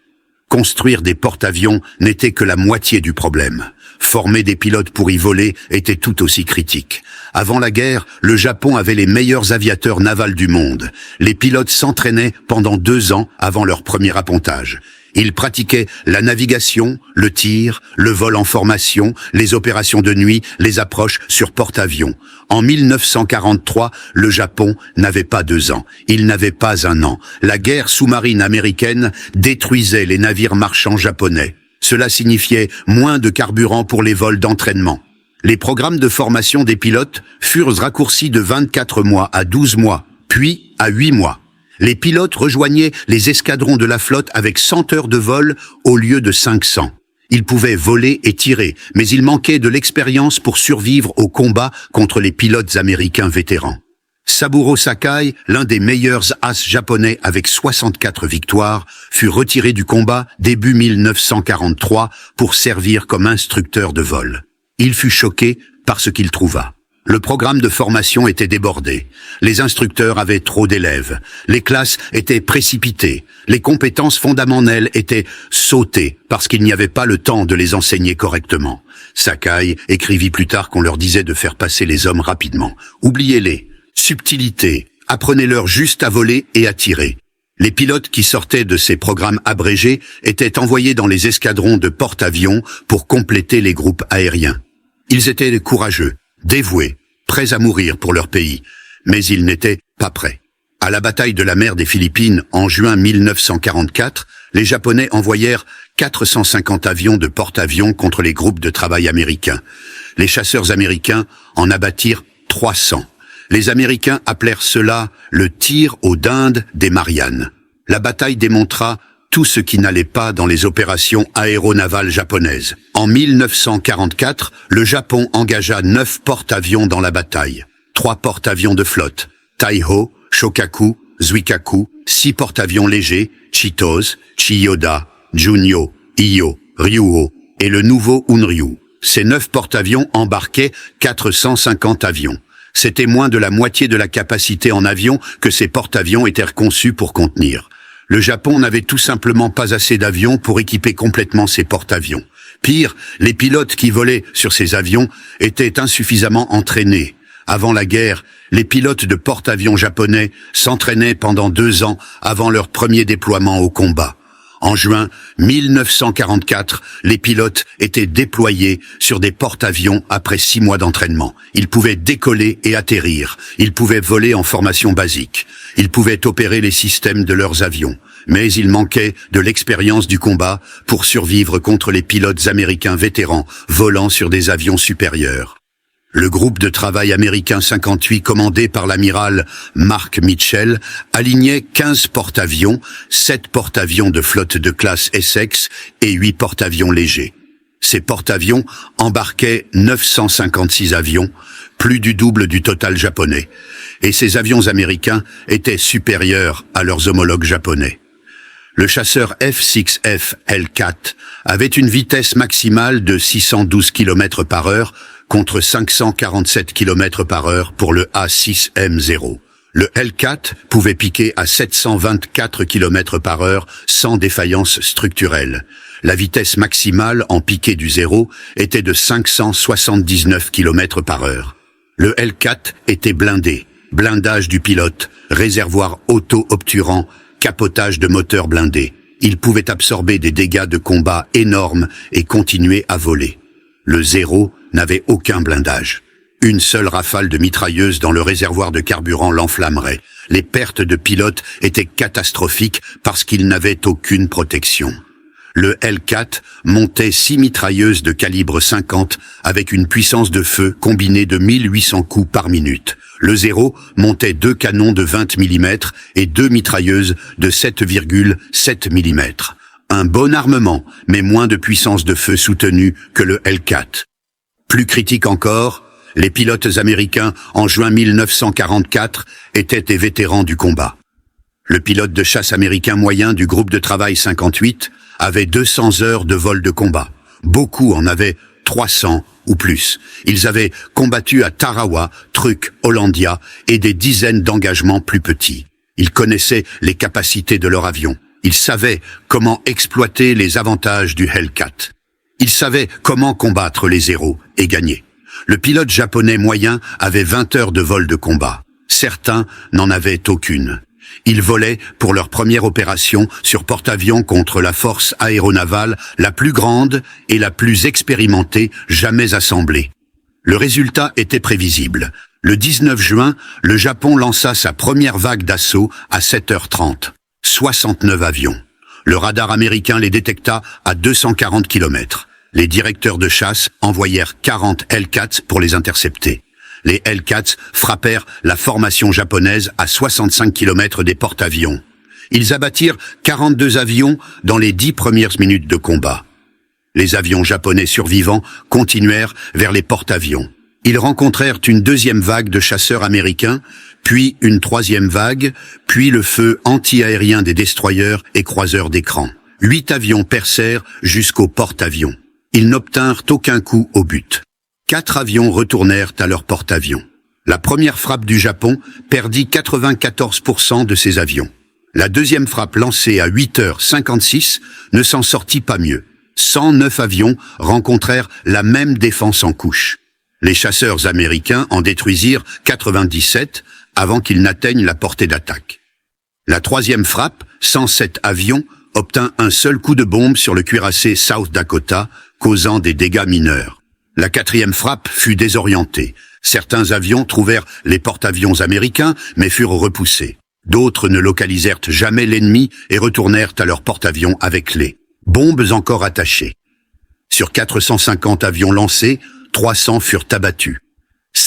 Construire des porte-avions n'était que la moitié du problème. Former des pilotes pour y voler était tout aussi critique. Avant la guerre, le Japon avait les meilleurs aviateurs navals du monde. Les pilotes s'entraînaient pendant 2 ans avant leur premier appontage. Ils pratiquaient la navigation, le tir, le vol en formation, les opérations de nuit, les approches sur porte-avions. En 1943, le Japon n'avait pas 2 ans. Il n'avait pas 1 an. La guerre sous-marine américaine détruisait les navires marchands japonais. Cela signifiait moins de carburant pour les vols d'entraînement. Les programmes de formation des pilotes furent raccourcis de 24 mois à 12 mois, puis à 8 mois. Les pilotes rejoignaient les escadrons de la flotte avec 100 heures de vol au lieu de 500. Ils pouvaient voler et tirer, mais ils manquaient de l'expérience pour survivre au combat contre les pilotes américains vétérans. Saburo Sakai, l'un des meilleurs as japonais avec 64 victoires, fut retiré du combat début 1943 pour servir comme instructeur de vol. Il fut choqué par ce qu'il trouva. Le programme de formation était débordé. Les instructeurs avaient trop d'élèves. Les classes étaient précipitées. Les compétences fondamentales étaient sautées parce qu'il n'y avait pas le temps de les enseigner correctement. Sakai écrivit plus tard qu'on leur disait de faire passer les hommes rapidement. Oubliez-les. Subtilité. Apprenez-leur juste à voler et à tirer. Les pilotes qui sortaient de ces programmes abrégés étaient envoyés dans les escadrons de porte-avions pour compléter les groupes aériens. Ils étaient courageux, dévoués, prêts à mourir pour leur pays, mais ils n'étaient pas prêts. À la bataille de la mer des Philippines en juin 1944, les Japonais envoyèrent 450 avions de porte-avions contre les groupes de travail américains. Les chasseurs américains en abattirent 300. Les Américains appelèrent cela le tir aux dindes des Mariannes. La bataille démontra tout ce qui n'allait pas dans les opérations aéronavales japonaises. En 1944, le Japon engagea 9 porte-avions dans la bataille. 3 porte-avions de flotte, Taiho, Shokaku, Zuikaku, 6 porte-avions légers, Chitose, Chiyoda, Junyo, Iyo, Ryuho, et le nouveau Unryu. Ces 9 porte-avions embarquaient 450 avions. C'était moins de la moitié de la capacité en avions que ces porte-avions étaient conçus pour contenir. Le Japon n'avait tout simplement pas assez d'avions pour équiper complètement ses porte-avions. Pire, les pilotes qui volaient sur ces avions étaient insuffisamment entraînés. Avant la guerre, les pilotes de porte-avions japonais s'entraînaient pendant 2 ans avant leur premier déploiement au combat. En juin 1944, les pilotes étaient déployés sur des porte-avions après 6 mois d'entraînement. Ils pouvaient décoller et atterrir. Ils pouvaient voler en formation basique. Ils pouvaient opérer les systèmes de leurs avions. Mais ils manquaient de l'expérience du combat pour survivre contre les pilotes américains vétérans volant sur des avions supérieurs. Le groupe de travail américain 58 commandé par l'amiral Mark Mitchell alignait 15 porte-avions, 7 porte-avions de flotte de classe Essex et 8 porte-avions légers. Ces porte-avions embarquaient 956 avions, plus du double du total japonais, et ces avions américains étaient supérieurs à leurs homologues japonais. Le chasseur F-6F L4 avait une vitesse maximale de 612 km par heure contre 547 km par heure pour le A6M0. Le L4 pouvait piquer à 724 km par heure sans défaillance structurelle. La vitesse maximale en piqué du zéro était de 579 km par heure. Le L4 était blindé, blindage du pilote, réservoir auto-obturant, capotage de moteur blindé. Il pouvait absorber des dégâts de combat énormes et continuer à voler. Le zéro n'avait aucun blindage. Une seule rafale de mitrailleuse dans le réservoir de carburant l'enflammerait. Les pertes de pilotes étaient catastrophiques parce qu'ils n'avaient aucune protection. Le L4 montait 6 mitrailleuses de calibre 50 avec une puissance de feu combinée de 1800 coups par minute. Le zéro montait 2 canons de 20 mm et 2 mitrailleuses de 7,7 mm. Un bon armement, mais moins de puissance de feu soutenue que le L4. Plus critique encore, les pilotes américains en juin 1944 étaient des vétérans du combat. Le pilote de chasse américain moyen du groupe de travail 58 avait 200 heures de vol de combat. Beaucoup en avaient 300 ou plus. Ils avaient combattu à Tarawa, Truk, Hollandia et des dizaines d'engagements plus petits. Ils connaissaient les capacités de leur avion. Ils savaient comment exploiter les avantages du Hellcat. Ils savaient comment combattre les zéros et gagner. Le pilote japonais moyen avait 20 heures de vol de combat. Certains n'en avaient aucune. Ils volaient pour leur première opération sur porte-avions contre la force aéronavale la plus grande et la plus expérimentée jamais assemblée. Le résultat était prévisible. Le 19 juin, le Japon lança sa première vague d'assaut à 7h30. 69 avions. Le radar américain les détecta à 240 km. Les directeurs de chasse envoyèrent 40 Hellcats pour les intercepter. Les Hellcats frappèrent la formation japonaise à 65 km des porte-avions. Ils abattirent 42 avions dans les 10 premières minutes de combat. Les avions japonais survivants continuèrent vers les porte-avions. Ils rencontrèrent une deuxième vague de chasseurs américains, puis une troisième vague, puis le feu anti-aérien des destroyers et croiseurs d'écran. 8 avions percèrent jusqu'au porte-avions. Ils n'obtinrent aucun coup au but. 4 avions retournèrent à leur porte-avions. La première frappe du Japon perdit 94% de ses avions. La deuxième frappe lancée à 8h56 ne s'en sortit pas mieux. 109 avions rencontrèrent la même défense en couche. Les chasseurs américains en détruisirent 97 avant qu'ils n'atteignent la portée d'attaque. La troisième frappe, 107 avions, obtint un seul coup de bombe sur le cuirassé South Dakota, causant des dégâts mineurs. La quatrième frappe fut désorientée. Certains avions trouvèrent les porte-avions américains, mais furent repoussés. D'autres ne localisèrent jamais l'ennemi et retournèrent à leur porte-avions avec les bombes encore attachées. Sur 450 avions lancés, 300 furent abattus.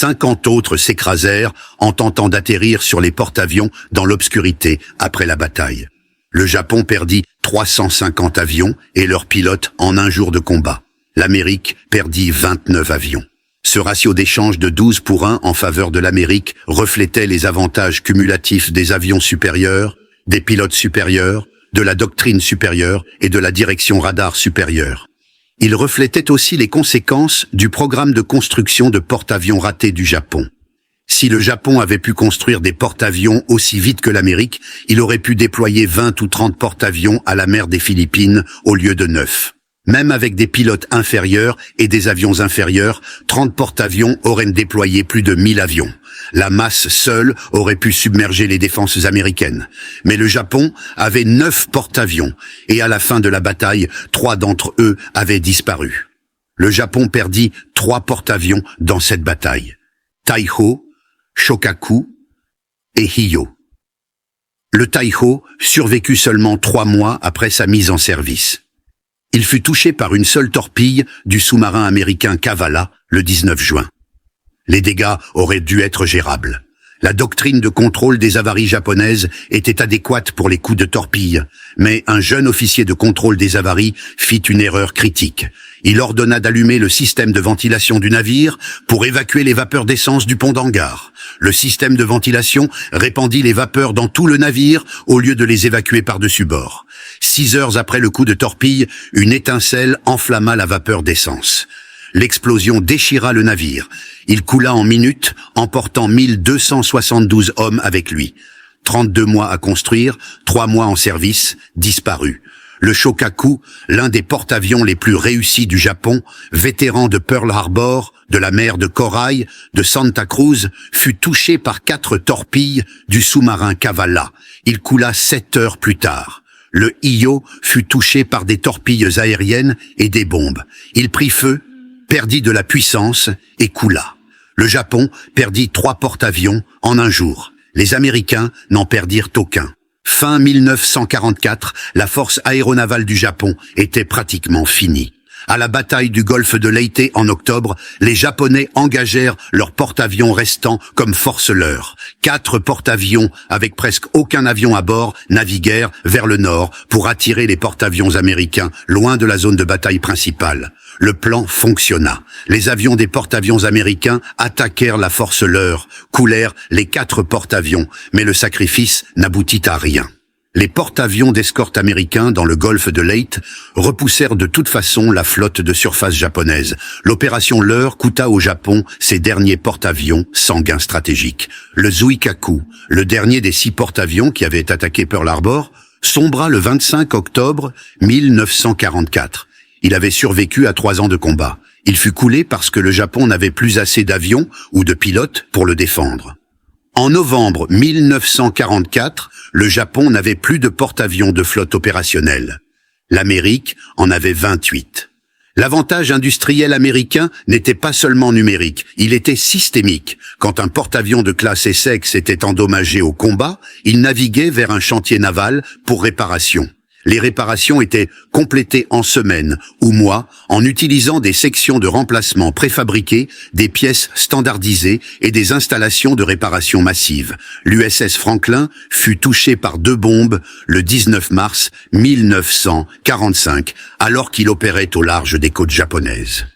50 autres s'écrasèrent en tentant d'atterrir sur les porte-avions dans l'obscurité après la bataille. Le Japon perdit 350 avions et leurs pilotes en un jour de combat. L'Amérique perdit 29 avions. Ce ratio d'échange de 12-1 en faveur de l'Amérique reflétait les avantages cumulatifs des avions supérieurs, des pilotes supérieurs, de la doctrine supérieure et de la direction radar supérieure. Il reflétait aussi les conséquences du programme de construction de porte-avions raté du Japon. Si le Japon avait pu construire des porte-avions aussi vite que l'Amérique, il aurait pu déployer 20 ou 30 porte-avions à la mer des Philippines au lieu de 9. Même avec des pilotes inférieurs et des avions inférieurs, 30 porte-avions auraient déployé plus de 1000 avions. La masse seule aurait pu submerger les défenses américaines. Mais le Japon avait 9 porte-avions, et à la fin de la bataille, 3 d'entre eux avaient disparu. Le Japon perdit 3 porte-avions dans cette bataille: Taiho, Shokaku et Hiyo. Le Taiho survécut seulement 3 mois après sa mise en service. Il fut touché par une seule torpille du sous-marin américain Kavala le 19 juin. Les dégâts auraient dû être gérables. La doctrine de contrôle des avaries japonaises était adéquate pour les coups de torpille, mais un jeune officier de contrôle des avaries fit une erreur critique. Il ordonna d'allumer le système de ventilation du navire pour évacuer les vapeurs d'essence du pont d'hangar. Le système de ventilation répandit les vapeurs dans tout le navire au lieu de les évacuer par-dessus bord. 6 heures après le coup de torpille, une étincelle enflamma la vapeur d'essence. L'explosion déchira le navire. Il coula en minutes, emportant 1272 hommes avec lui. 32 mois à construire, 3 mois en service, disparu. Le Shokaku, l'un des porte-avions les plus réussis du Japon, vétéran de Pearl Harbor, de la mer de Corail, de Santa Cruz, fut touché par 4 torpilles du sous-marin Kavala. Il coula 7 heures plus tard. Le Hiyo fut touché par des torpilles aériennes et des bombes. Il prit feu, perdit de la puissance et coula. Le Japon perdit 3 porte-avions en un jour. Les Américains n'en perdirent aucun. Fin 1944, la force aéronavale du Japon était pratiquement finie. À la bataille du golfe de Leyte en octobre, les Japonais engagèrent leurs porte-avions restants comme forceleurs. 4 porte-avions, avec presque aucun avion à bord, naviguèrent vers le nord pour attirer les porte-avions américains loin de la zone de bataille principale. Le plan fonctionna. Les avions des porte-avions américains attaquèrent la forceleur, coulèrent les 4 porte-avions, mais le sacrifice n'aboutit à rien. Les porte-avions d'escorte américains dans le golfe de Leyte repoussèrent de toute façon la flotte de surface japonaise. L'opération Leur coûta au Japon ses derniers porte-avions sans gain stratégique. Le Zuikaku, le dernier des 6 porte-avions qui avaient attaqué Pearl Harbor, sombra le 25 octobre 1944. Il avait survécu à 3 ans de combat. Il fut coulé parce que le Japon n'avait plus assez d'avions ou de pilotes pour le défendre. En novembre 1944, le Japon n'avait plus de porte-avions de flotte opérationnelle. L'Amérique en avait 28. L'avantage industriel américain n'était pas seulement numérique, il était systémique. Quand un porte-avions de classe Essex était endommagé au combat, il naviguait vers un chantier naval pour réparation. Les réparations étaient complétées en semaines ou mois en utilisant des sections de remplacement préfabriquées, des pièces standardisées et des installations de réparation massive. L'USS Franklin fut touché par 2 bombes le 19 mars 1945 alors qu'il opérait au large des côtes japonaises.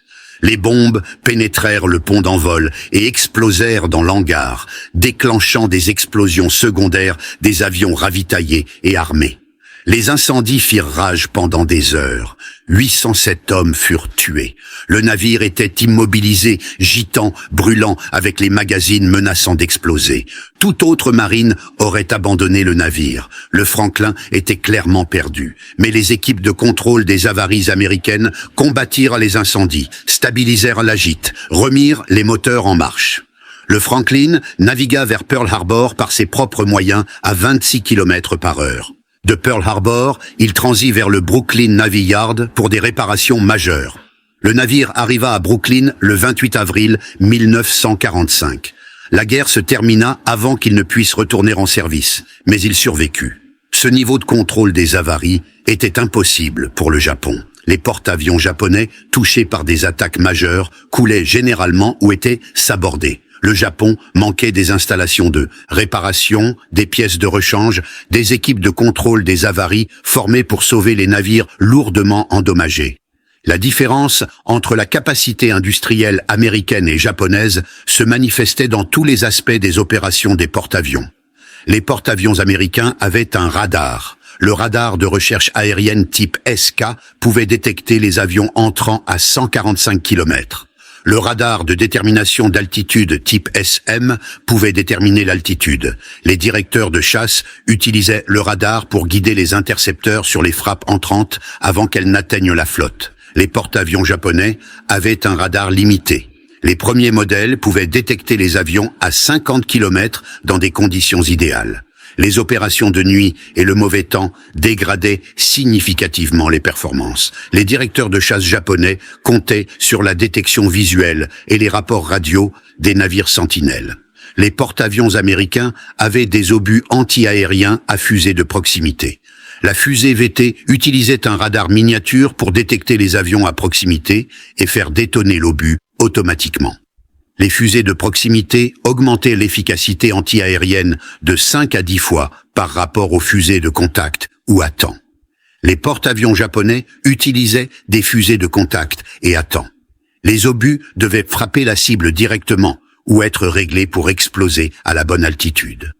Les bombes pénétrèrent le pont d'envol et explosèrent dans l'hangar, déclenchant des explosions secondaires des avions ravitaillés et armés. Les incendies firent rage pendant des heures. 807 hommes furent tués. Le navire était immobilisé, gitant, brûlant, avec les magazines menaçant d'exploser. Toute autre marine aurait abandonné le navire. Le Franklin était clairement perdu. Mais les équipes de contrôle des avaries américaines combattirent les incendies, stabilisèrent la gîte, remirent les moteurs en marche. Le Franklin navigua vers Pearl Harbor par ses propres moyens à 26 km/h. De Pearl Harbor, il transit vers le Brooklyn Navy Yard pour des réparations majeures. Le navire arriva à Brooklyn le 28 avril 1945. La guerre se termina avant qu'il ne puisse retourner en service, mais il survécut. Ce niveau de contrôle des avaries était impossible pour le Japon. Les porte-avions japonais, touchés par des attaques majeures, coulaient généralement ou étaient sabordés. Le Japon manquait des installations de réparation, des pièces de rechange, des équipes de contrôle des avaries formées pour sauver les navires lourdement endommagés. La différence entre la capacité industrielle américaine et japonaise se manifestait dans tous les aspects des opérations des porte-avions. Les porte-avions américains avaient un radar. Le radar de recherche aérienne type SK pouvait détecter les avions entrant à 145 km. Le radar de détermination d'altitude type SM pouvait déterminer l'altitude. Les directeurs de chasse utilisaient le radar pour guider les intercepteurs sur les frappes entrantes avant qu'elles n'atteignent la flotte. Les porte-avions japonais avaient un radar limité. Les premiers modèles pouvaient détecter les avions à 50 km dans des conditions idéales. Les opérations de nuit et le mauvais temps dégradaient significativement les performances. Les directeurs de chasse japonais comptaient sur la détection visuelle et les rapports radio des navires sentinelles. Les porte-avions américains avaient des obus anti-aériens à fusée de proximité. La fusée VT utilisait un radar miniature pour détecter les avions à proximité et faire détonner l'obus automatiquement. Les fusées de proximité augmentaient l'efficacité anti-aérienne de 5 à 10 fois par rapport aux fusées de contact ou à temps. Les porte-avions japonais utilisaient des fusées de contact et à temps. Les obus devaient frapper la cible directement ou être réglés pour exploser à la bonne altitude.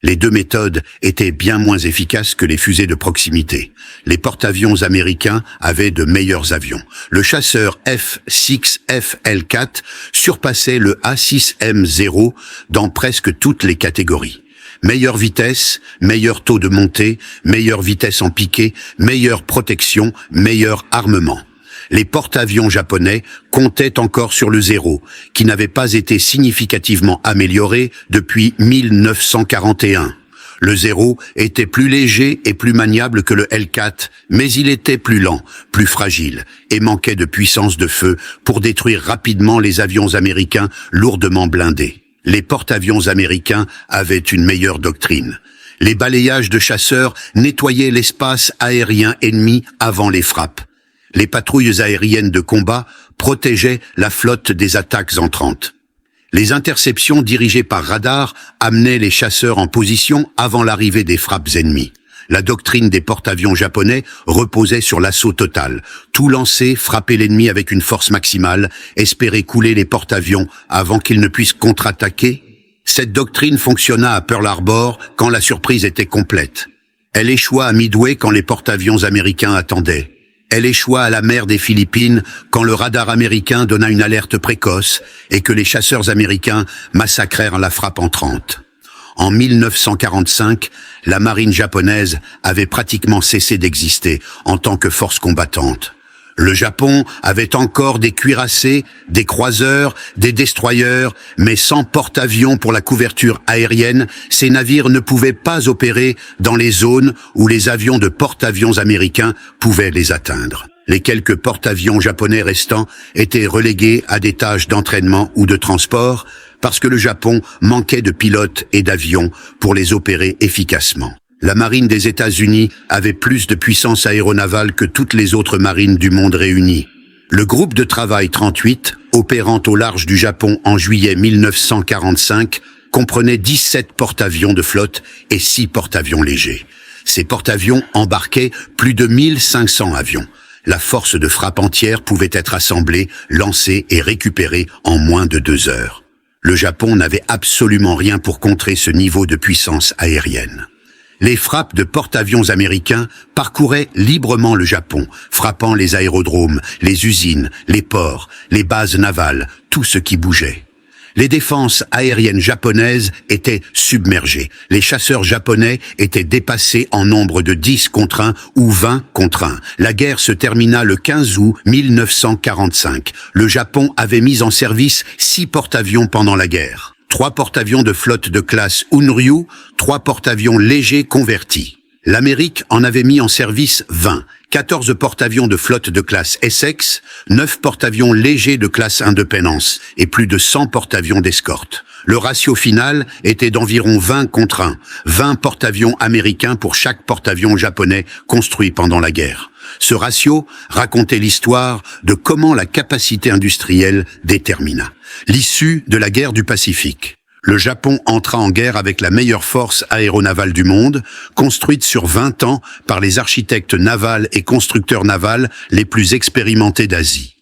Les deux méthodes étaient bien moins efficaces que les fusées de proximité. Les porte-avions américains avaient de meilleurs avions. Le chasseur F-6FL4 surpassait le A-6M0 dans presque toutes les catégories. Meilleure vitesse, meilleur taux de montée, meilleure vitesse en piqué, meilleure protection, meilleur armement. Les porte-avions japonais comptaient encore sur le Zéro, qui n'avait pas été significativement amélioré depuis 1941. Le Zéro était plus léger et plus maniable que le L4, mais il était plus lent, plus fragile, et manquait de puissance de feu pour détruire rapidement les avions américains lourdement blindés. Les porte-avions américains avaient une meilleure doctrine. Les balayages de chasseurs nettoyaient l'espace aérien ennemi avant les frappes. Les patrouilles aériennes de combat protégeaient la flotte des attaques entrantes. Les interceptions dirigées par radar amenaient les chasseurs en position avant l'arrivée des frappes ennemies. La doctrine des porte-avions japonais reposait sur l'assaut total. Tout lancer, frapper l'ennemi avec une force maximale, espérer couler les porte-avions avant qu'ils ne puissent contre-attaquer. Cette doctrine fonctionna à Pearl Harbor quand la surprise était complète. Elle échoua à Midway quand les porte-avions américains attendaient. Elle échoua à la mer des Philippines quand le radar américain donna une alerte précoce et que les chasseurs américains massacrèrent la frappe entrante. En 1945, la marine japonaise avait pratiquement cessé d'exister en tant que force combattante. Le Japon avait encore des cuirassés, des croiseurs, des destroyers, mais sans porte-avions pour la couverture aérienne, ces navires ne pouvaient pas opérer dans les zones où les avions de porte-avions américains pouvaient les atteindre. Les quelques porte-avions japonais restants étaient relégués à des tâches d'entraînement ou de transport parce que le Japon manquait de pilotes et d'avions pour les opérer efficacement. La marine des États-Unis avait plus de puissance aéronavale que toutes les autres marines du monde réunies. Le groupe de travail 38, opérant au large du Japon en juillet 1945, comprenait 17 porte-avions de flotte et 6 porte-avions légers. Ces porte-avions embarquaient plus de 1500 avions. La force de frappe entière pouvait être assemblée, lancée et récupérée en moins de 2 heures. Le Japon n'avait absolument rien pour contrer ce niveau de puissance aérienne. Les frappes de porte-avions américains parcouraient librement le Japon, frappant les aérodromes, les usines, les ports, les bases navales, tout ce qui bougeait. Les défenses aériennes japonaises étaient submergées. Les chasseurs japonais étaient dépassés en nombre de 10 contre 1 ou 20 contre 1. La guerre se termina le 15 août 1945. Le Japon avait mis en service 6 porte-avions pendant la guerre. 3 porte-avions de flotte de classe Unryu, 3 porte-avions légers convertis. L'Amérique en avait mis en service 20, 14 porte-avions de flotte de classe Essex, 9 porte-avions légers de classe Independence et plus de 100 porte-avions d'escorte. Le ratio final était d'environ 20 contre 1, 20 porte-avions américains pour chaque porte-avions japonais construit pendant la guerre. Ce ratio racontait l'histoire de comment la capacité industrielle détermina l'issue de la guerre du Pacifique. Le Japon entra en guerre avec la meilleure force aéronavale du monde, construite sur 20 ans par les architectes navals et constructeurs navals les plus expérimentés d'Asie.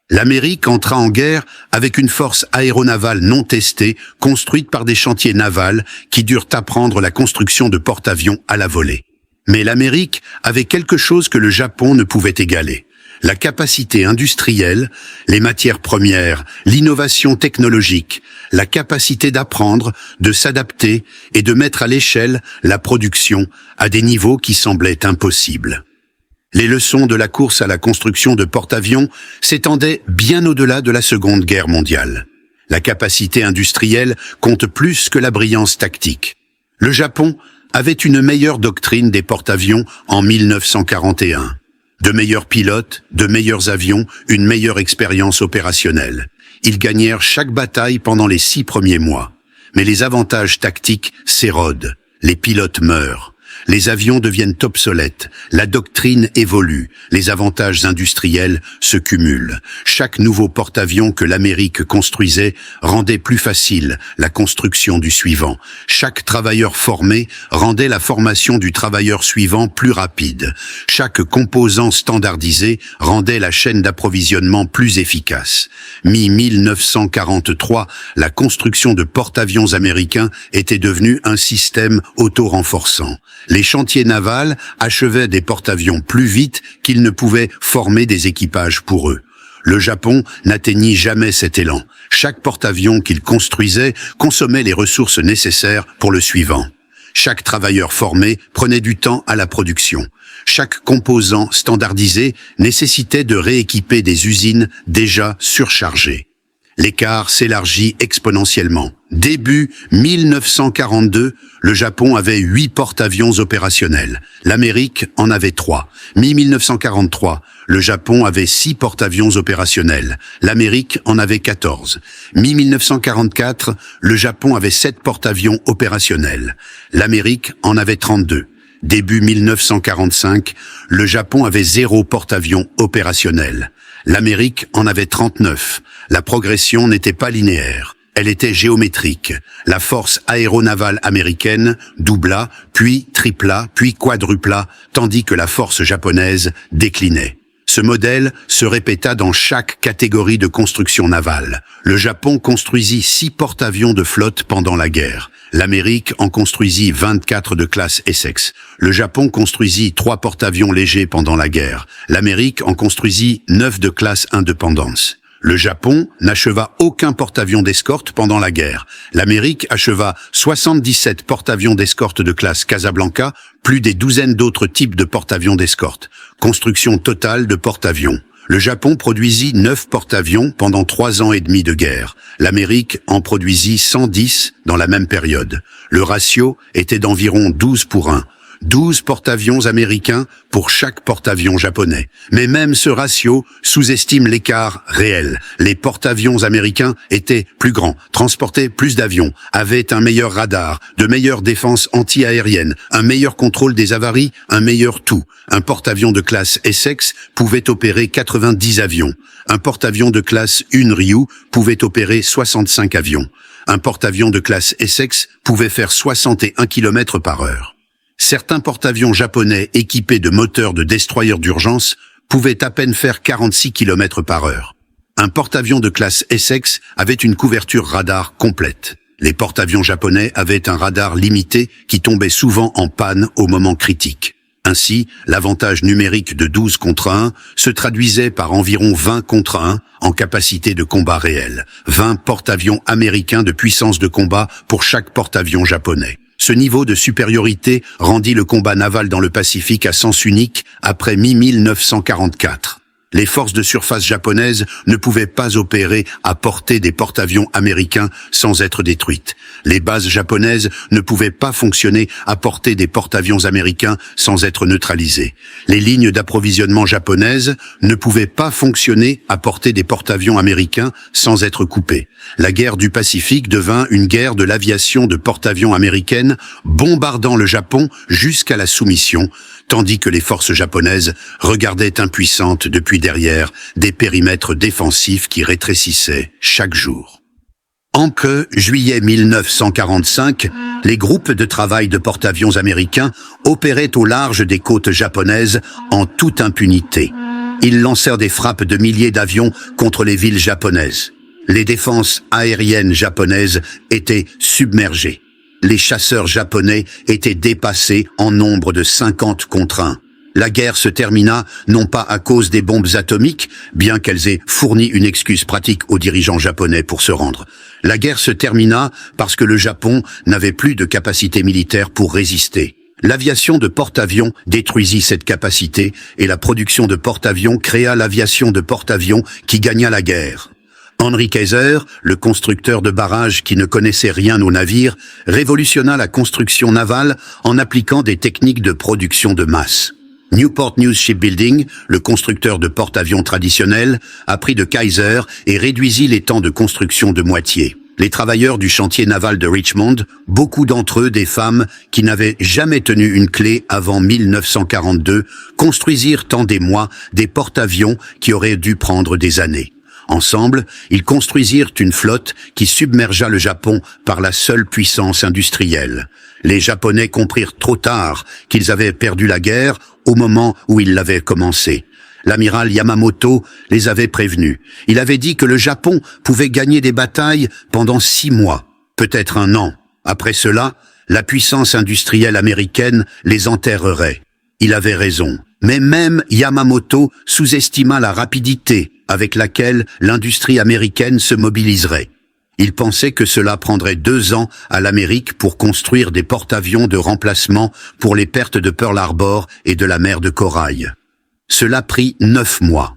L'Amérique entra en guerre avec une force aéronavale non testée, construite par des chantiers navals qui durent apprendre la construction de porte-avions à la volée. Mais l'Amérique avait quelque chose que le Japon ne pouvait égaler. La capacité industrielle, les matières premières, l'innovation technologique, la capacité d'apprendre, de s'adapter et de mettre à l'échelle la production à des niveaux qui semblaient impossibles. Les leçons de la course à la construction de porte-avions s'étendaient bien au-delà de la Seconde Guerre mondiale. La capacité industrielle compte plus que la brillance tactique. Le Japon avait une meilleure doctrine des porte-avions en 1941. De meilleurs pilotes, de meilleurs avions, une meilleure expérience opérationnelle. Ils gagnèrent chaque bataille pendant les 6 premiers mois. Mais les avantages tactiques s'érodent. Les pilotes meurent. Les avions deviennent obsolètes, la doctrine évolue, les avantages industriels se cumulent. Chaque nouveau porte-avions que l'Amérique construisait rendait plus facile la construction du suivant. Chaque travailleur formé rendait la formation du travailleur suivant plus rapide. Chaque composant standardisé rendait la chaîne d'approvisionnement plus efficace. Mi-1943, la construction de porte-avions américains était devenue un système auto-renforçant. Les chantiers navals achevaient des porte-avions plus vite qu'ils ne pouvaient former des équipages pour eux. Le Japon n'atteignit jamais cet élan. Chaque porte-avions qu'il construisait consommait les ressources nécessaires pour le suivant. Chaque travailleur formé prenait du temps à la production. Chaque composant standardisé nécessitait de rééquiper des usines déjà surchargées. L'écart s'élargit exponentiellement. Début 1942, le Japon avait 8 porte-avions opérationnels. L'Amérique en avait 3. Mi-1943, le Japon avait 6 porte-avions opérationnels. L'Amérique en avait 14. Mi-1944, le Japon avait 7 porte-avions opérationnels. L'Amérique en avait 32. Début 1945, le Japon avait 0 porte-avions opérationnel. L'Amérique en avait 39. La progression n'était pas linéaire. Elle était géométrique. La force aéronavale américaine doubla, puis tripla, puis quadrupla, tandis que la force japonaise déclinait. Ce modèle se répéta dans chaque catégorie de construction navale. Le Japon construisit 6 porte-avions de flotte pendant la guerre. L'Amérique en construisit 24 de classe Essex. Le Japon construisit 3 porte-avions légers pendant la guerre. L'Amérique en construisit 9 de classe Independence. Le Japon n'acheva aucun porte-avions d'escorte pendant la guerre. L'Amérique acheva 77 porte-avions d'escorte de classe Casablanca, plus des douzaines d'autres types de porte-avions d'escorte. Construction totale de porte-avions. Le Japon produisit 9 porte-avions pendant 3 ans et demi de guerre. L'Amérique en produisit 110 dans la même période. Le ratio était d'environ 12:1. 12 porte-avions américains pour chaque porte-avions japonais. Mais même ce ratio sous-estime l'écart réel. Les porte-avions américains étaient plus grands, transportaient plus d'avions, avaient un meilleur radar, de meilleures défenses anti-aériennes, un meilleur contrôle des avaries, un meilleur tout. Un porte-avions de classe Essex pouvait opérer 90 avions. Un porte-avions de classe Unryu pouvait opérer 65 avions. Un porte-avions de classe Essex pouvait faire 61 km/h. Certains porte-avions japonais équipés de moteurs de destroyers d'urgence pouvaient à peine faire 46 km/h. Un porte-avions de classe Essex avait une couverture radar complète. Les porte-avions japonais avaient un radar limité qui tombait souvent en panne au moment critique. Ainsi, l'avantage numérique de 12 contre 1 se traduisait par environ 20 contre 1 en capacité de combat réel. 20 porte-avions américains de puissance de combat pour chaque porte-avions japonais. Ce niveau de supériorité rendit le combat naval dans le Pacifique à sens unique après mi-1944. Les forces de surface japonaises ne pouvaient pas opérer à portée des porte-avions américains sans être détruites. Les bases japonaises ne pouvaient pas fonctionner à portée des porte-avions américains sans être neutralisées. Les lignes d'approvisionnement japonaises ne pouvaient pas fonctionner à portée des porte-avions américains sans être coupées. La guerre du Pacifique devint une guerre de l'aviation de porte-avions américaine, bombardant le Japon jusqu'à la soumission, tandis que les forces japonaises regardaient impuissantes depuis derrière des périmètres défensifs qui rétrécissaient chaque jour. En juillet 1945, les groupes de travail de porte-avions américains opéraient au large des côtes japonaises en toute impunité. Ils lancèrent des frappes de milliers d'avions contre les villes japonaises. Les défenses aériennes japonaises étaient submergées. Les chasseurs japonais étaient dépassés en nombre de 50 contre 1. La guerre se termina non pas à cause des bombes atomiques, bien qu'elles aient fourni une excuse pratique aux dirigeants japonais pour se rendre. La guerre se termina parce que le Japon n'avait plus de capacité militaire pour résister. L'aviation de porte-avions détruisit cette capacité et la production de porte-avions créa l'aviation de porte-avions qui gagna la guerre. Henry Kaiser, le constructeur de barrages qui ne connaissait rien aux navires, révolutionna la construction navale en appliquant des techniques de production de masse. Newport News Shipbuilding, le constructeur de porte-avions traditionnel, apprit de Kaiser et réduisit les temps de construction de moitié. Les travailleurs du chantier naval de Richmond, beaucoup d'entre eux des femmes qui n'avaient jamais tenu une clé avant 1942, construisirent en des mois des porte-avions qui auraient dû prendre des années. Ensemble, ils construisirent une flotte qui submergea le Japon par la seule puissance industrielle. Les Japonais comprirent trop tard qu'ils avaient perdu la guerre au moment où ils l'avaient commencée. L'amiral Yamamoto les avait prévenus. Il avait dit que le Japon pouvait gagner des batailles pendant 6 mois, peut-être 1 an. Après cela, la puissance industrielle américaine les enterrerait. Il avait raison. Mais même Yamamoto sous-estima la rapidité avec laquelle l'industrie américaine se mobiliserait. Il pensait que cela prendrait 2 ans à l'Amérique pour construire des porte-avions de remplacement pour les pertes de Pearl Harbor et de la mer de Corail. Cela prit 9 mois.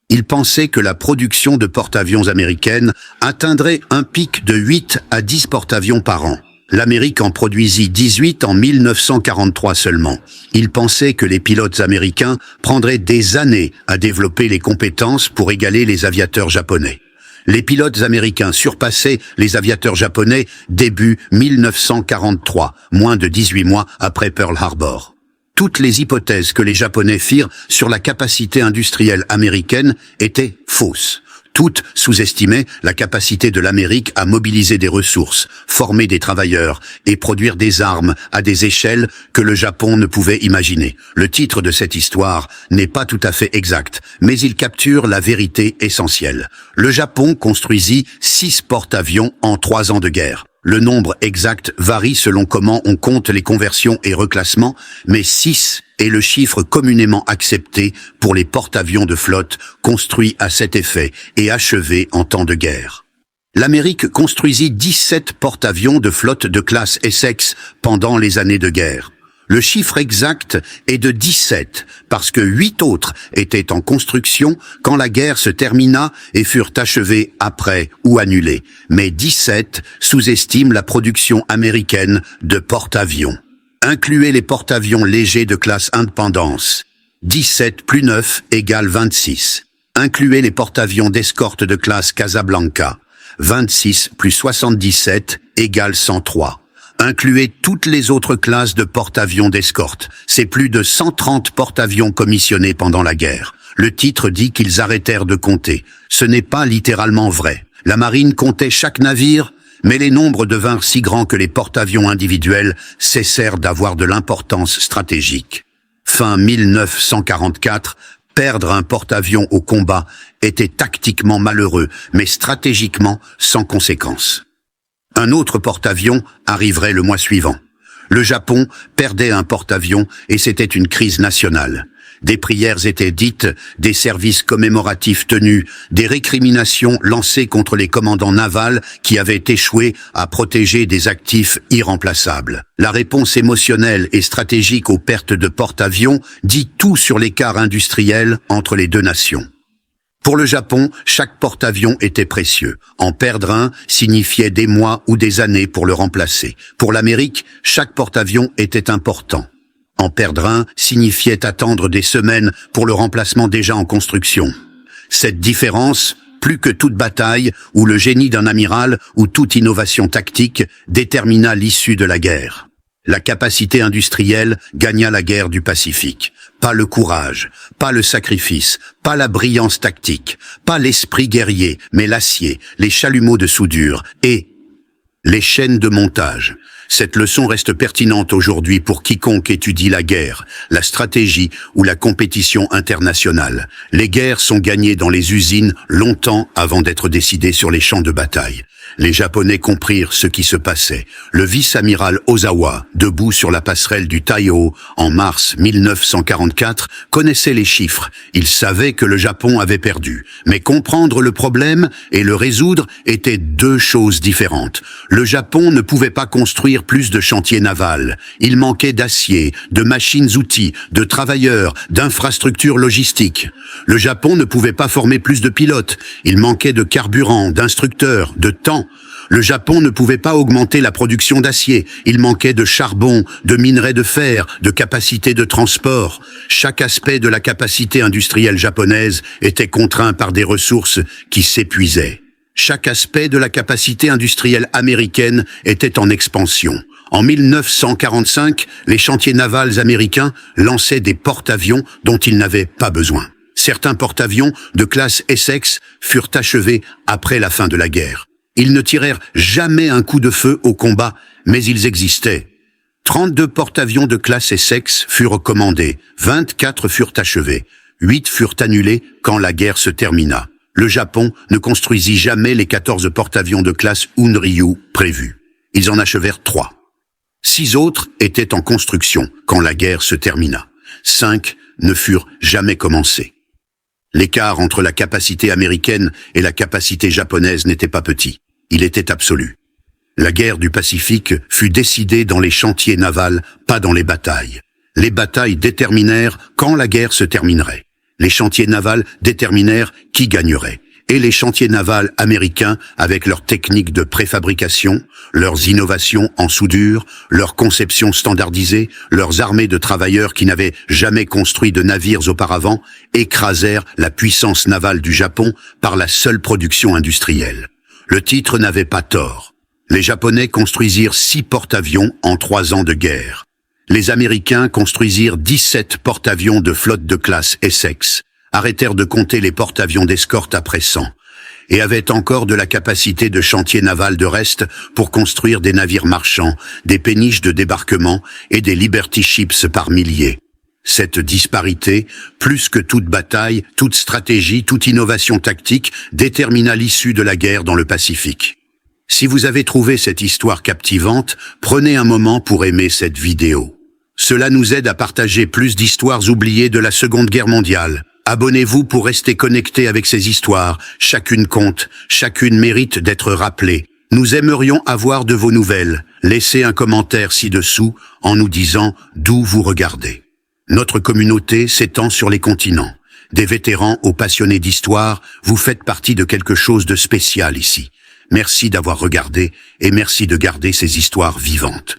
Il pensait que la production de porte-avions américaines atteindrait un pic de 8 à 10 porte-avions par an. L'Amérique en produisit 18 en 1943 seulement. Il pensait que les pilotes américains prendraient des années à développer les compétences pour égaler les aviateurs japonais. Les pilotes américains surpassaient les aviateurs japonais début 1943, moins de 18 mois après Pearl Harbor. Toutes les hypothèses que les Japonais firent sur la capacité industrielle américaine étaient fausses. Toutes sous-estimaient la capacité de l'Amérique à mobiliser des ressources, former des travailleurs et produire des armes à des échelles que le Japon ne pouvait imaginer. Le titre de cette histoire n'est pas tout à fait exact, mais il capture la vérité essentielle. Le Japon construisit 6 porte-avions en 3 ans de guerre. Le nombre exact varie selon comment on compte les conversions et reclassements, mais 6 est le chiffre communément accepté pour les porte-avions de flotte construits à cet effet et achevés en temps de guerre. L'Amérique construisit 17 porte-avions de flotte de classe Essex pendant les années de guerre. Le chiffre exact est de 17, parce que 8 autres étaient en construction quand la guerre se termina et furent achevés après ou annulés. Mais 17 sous-estiment la production américaine de porte-avions. Incluez les porte-avions légers de classe Independence. 17 plus 9 égale 26. Incluez les porte-avions d'escorte de classe Casablanca. 26 plus 77 égale 103. Incluez toutes les autres classes de porte-avions d'escorte. C'est plus de 130 porte-avions commissionnés pendant la guerre. Le titre dit qu'ils arrêtèrent de compter. Ce n'est pas littéralement vrai. La marine comptait chaque navire, mais les nombres devinrent si grands que les porte-avions individuels cessèrent d'avoir de l'importance stratégique. Fin 1944, perdre un porte-avions au combat était tactiquement malheureux, mais stratégiquement sans conséquence. Un autre porte-avions arriverait le mois suivant. Le Japon perdait un porte-avions et c'était une crise nationale. Des prières étaient dites, des services commémoratifs tenus, des récriminations lancées contre les commandants navals qui avaient échoué à protéger des actifs irremplaçables. La réponse émotionnelle et stratégique aux pertes de porte-avions dit tout sur l'écart industriel entre les deux nations. Pour le Japon, chaque porte-avions était précieux. En perdre un signifiait des mois ou des années pour le remplacer. Pour l'Amérique, chaque porte-avions était important. En perdre un signifiait attendre des semaines pour le remplacement déjà en construction. Cette différence, plus que toute bataille, ou le génie d'un amiral, ou toute innovation tactique, détermina l'issue de la guerre. La capacité industrielle gagna la guerre du Pacifique. Pas le courage, pas le sacrifice, pas la brillance tactique, pas l'esprit guerrier, mais l'acier, les chalumeaux de soudure et les chaînes de montage. Cette leçon reste pertinente aujourd'hui pour quiconque étudie la guerre, la stratégie ou la compétition internationale. Les guerres sont gagnées dans les usines longtemps avant d'être décidées sur les champs de bataille. Les Japonais comprirent ce qui se passait. Le vice-amiral Ozawa, debout sur la passerelle du Taiho en mars 1944, connaissait les chiffres. Il savait que le Japon avait perdu. Mais comprendre le problème et le résoudre étaient deux choses différentes. Le Japon ne pouvait pas construire plus de chantiers navals. Il manquait d'acier, de machines-outils, de travailleurs, d'infrastructures logistiques. Le Japon ne pouvait pas former plus de pilotes. Il manquait de carburant, d'instructeurs, de temps. Le Japon ne pouvait pas augmenter la production d'acier. Il manquait de charbon, de minerais de fer, de capacité de transport. Chaque aspect de la capacité industrielle japonaise était contraint par des ressources qui s'épuisaient. Chaque aspect de la capacité industrielle américaine était en expansion. En 1945, les chantiers navals américains lançaient des porte-avions dont ils n'avaient pas besoin. Certains porte-avions de classe Essex furent achevés après la fin de la guerre. Ils ne tirèrent jamais un coup de feu au combat, mais ils existaient. 32 porte-avions de classe Essex furent commandés, 24 furent achevés, 8 furent annulés quand la guerre se termina. Le Japon ne construisit jamais les 14 porte-avions de classe Unryu prévus. Ils en achevèrent 3. 6 autres étaient en construction quand la guerre se termina. 5 ne furent jamais commencés. L'écart entre la capacité américaine et la capacité japonaise n'était pas petit. Il était absolu. La guerre du Pacifique fut décidée dans les chantiers navals, pas dans les batailles. Les batailles déterminèrent quand la guerre se terminerait. Les chantiers navals déterminèrent qui gagnerait. Et les chantiers navals américains, avec leurs techniques de préfabrication, leurs innovations en soudure, leurs conceptions standardisées, leurs armées de travailleurs qui n'avaient jamais construit de navires auparavant, écrasèrent la puissance navale du Japon par la seule production industrielle. Le titre n'avait pas tort. Les Japonais construisirent 6 porte-avions en 3 ans de guerre. Les Américains construisirent 17 porte-avions de flotte de classe Essex, arrêtèrent de compter les porte-avions d'escorte après 100, et avaient encore de la capacité de chantier naval de reste pour construire des navires marchands, des péniches de débarquement et des Liberty Ships par milliers. Cette disparité, plus que toute bataille, toute stratégie, toute innovation tactique, détermina l'issue de la guerre dans le Pacifique. Si vous avez trouvé cette histoire captivante, prenez un moment pour aimer cette vidéo. Cela nous aide à partager plus d'histoires oubliées de la Seconde Guerre mondiale. Abonnez-vous pour rester connecté avec ces histoires. Chacune compte, chacune mérite d'être rappelée. Nous aimerions avoir de vos nouvelles. Laissez un commentaire ci-dessous en nous disant d'où vous regardez. Notre communauté s'étend sur les continents. Des vétérans aux passionnés d'histoire, vous faites partie de quelque chose de spécial ici. Merci d'avoir regardé et merci de garder ces histoires vivantes.